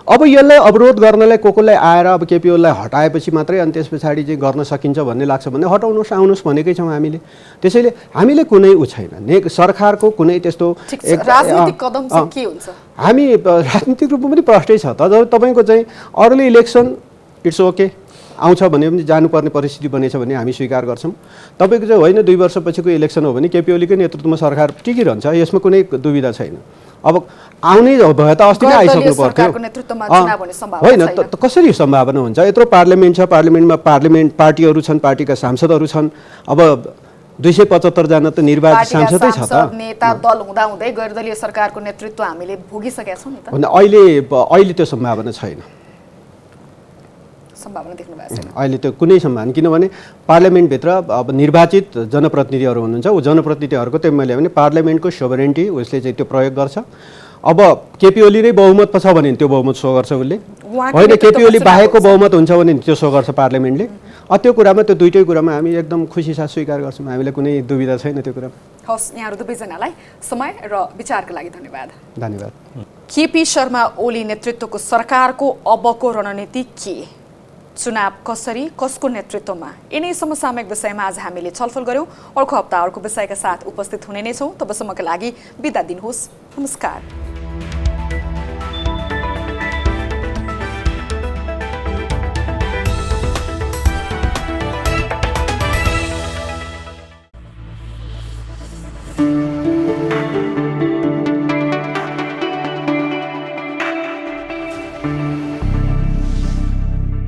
अब यसलाई अवरोध गर्नलाई कोकोलाई आएर अब केपीओलाई हटाएपछि मात्रै अनि त्यस पछाडि चाहिँ गर्न सकिन्छ भन्ने लाग्छ भने हटाउनुहोस् आउनुहोस् भनेकै छौँ हामीले त्यसैले हामीले कुनै छैन सरकारको कुनै त्यस्तो राजनीतिक कदम चाहिँ के हुन्छ हामी राजनीतिक रूपमा पनि प्रष्टै छ त जब तपाईको चाहिँ अर्ली इलेक्सन इट्स ओके आउँछ भने पनि जानुपर्ने परिस्थिति बनेछ भने हामी स्वीकार गर्छौँ तपाईको चाहिँ होइन 2 वर्षपछिको इलेक्सन हो भने केपीओलीकै नेतृत्वमा सरकार टिकिरहन्छ यसमा कुनै दुविधा छैन अब आउने भए त अस्ति नै आइसक्नु पर्थ्यो होइन कसरी सम्भावना हुन्छ यत्रो पार्लियामेन्ट छ पार्लियामेन्टमा पार्टीहरू छन् पार्टीका सांसदहरू छन् अब 275 जना त निर्वाचित सांसदै छ त नेता दल हुँदा हुँदै गैरदलीय सरकारको नेतृत्व हामीले भोगिसकेका छौँ नि त अहिले त्यो सम्भावना छैन सम्भावना देख्नु भएको छैन अहिले त्यो कुनै सम्भावना किनभने पार्लियामेन्टभित्र अब निर्वाचित जनप्रतिनिधिहरू हुनुहुन्छ ऊ जनप्रतिनिधिहरूको त्यो मैले भने पार्लियामेन्टको सोभरेन्टी उसले चाहिँ त्यो प्रयोग गर्छ अब केपीओली नै बहुमत छ भने त्यो बहुमत सो गर्छ उसले होइन केपीओली बाहेकको बहुमत हुन्छ भने त्यो सो गर्छ पार्लियामेन्टले त्यो कुरामा त्यो दुईटै कुरामा हामी एकदम खुसी साथ स्वीकार गर्छौँ हामीलाई कुनै दुविधा छैन त्यो कुरामा हस् यहाँहरू दुवैजनालाई समय र विचारको लागि धन्यवाद केपी शर्मा ओली नेतृत्वको सरकारको अबको रणनीति के चुनाव कसरी कसको नेतृत्वमा यिनै समसामयिक विषयमा आज हामीले छलफल गर्यौं अर्को हप्ता अर्को विषयका साथ उपस्थित हुने नै छौं तबसम्मका लागि बिदा दिनुहोस् नमस्कार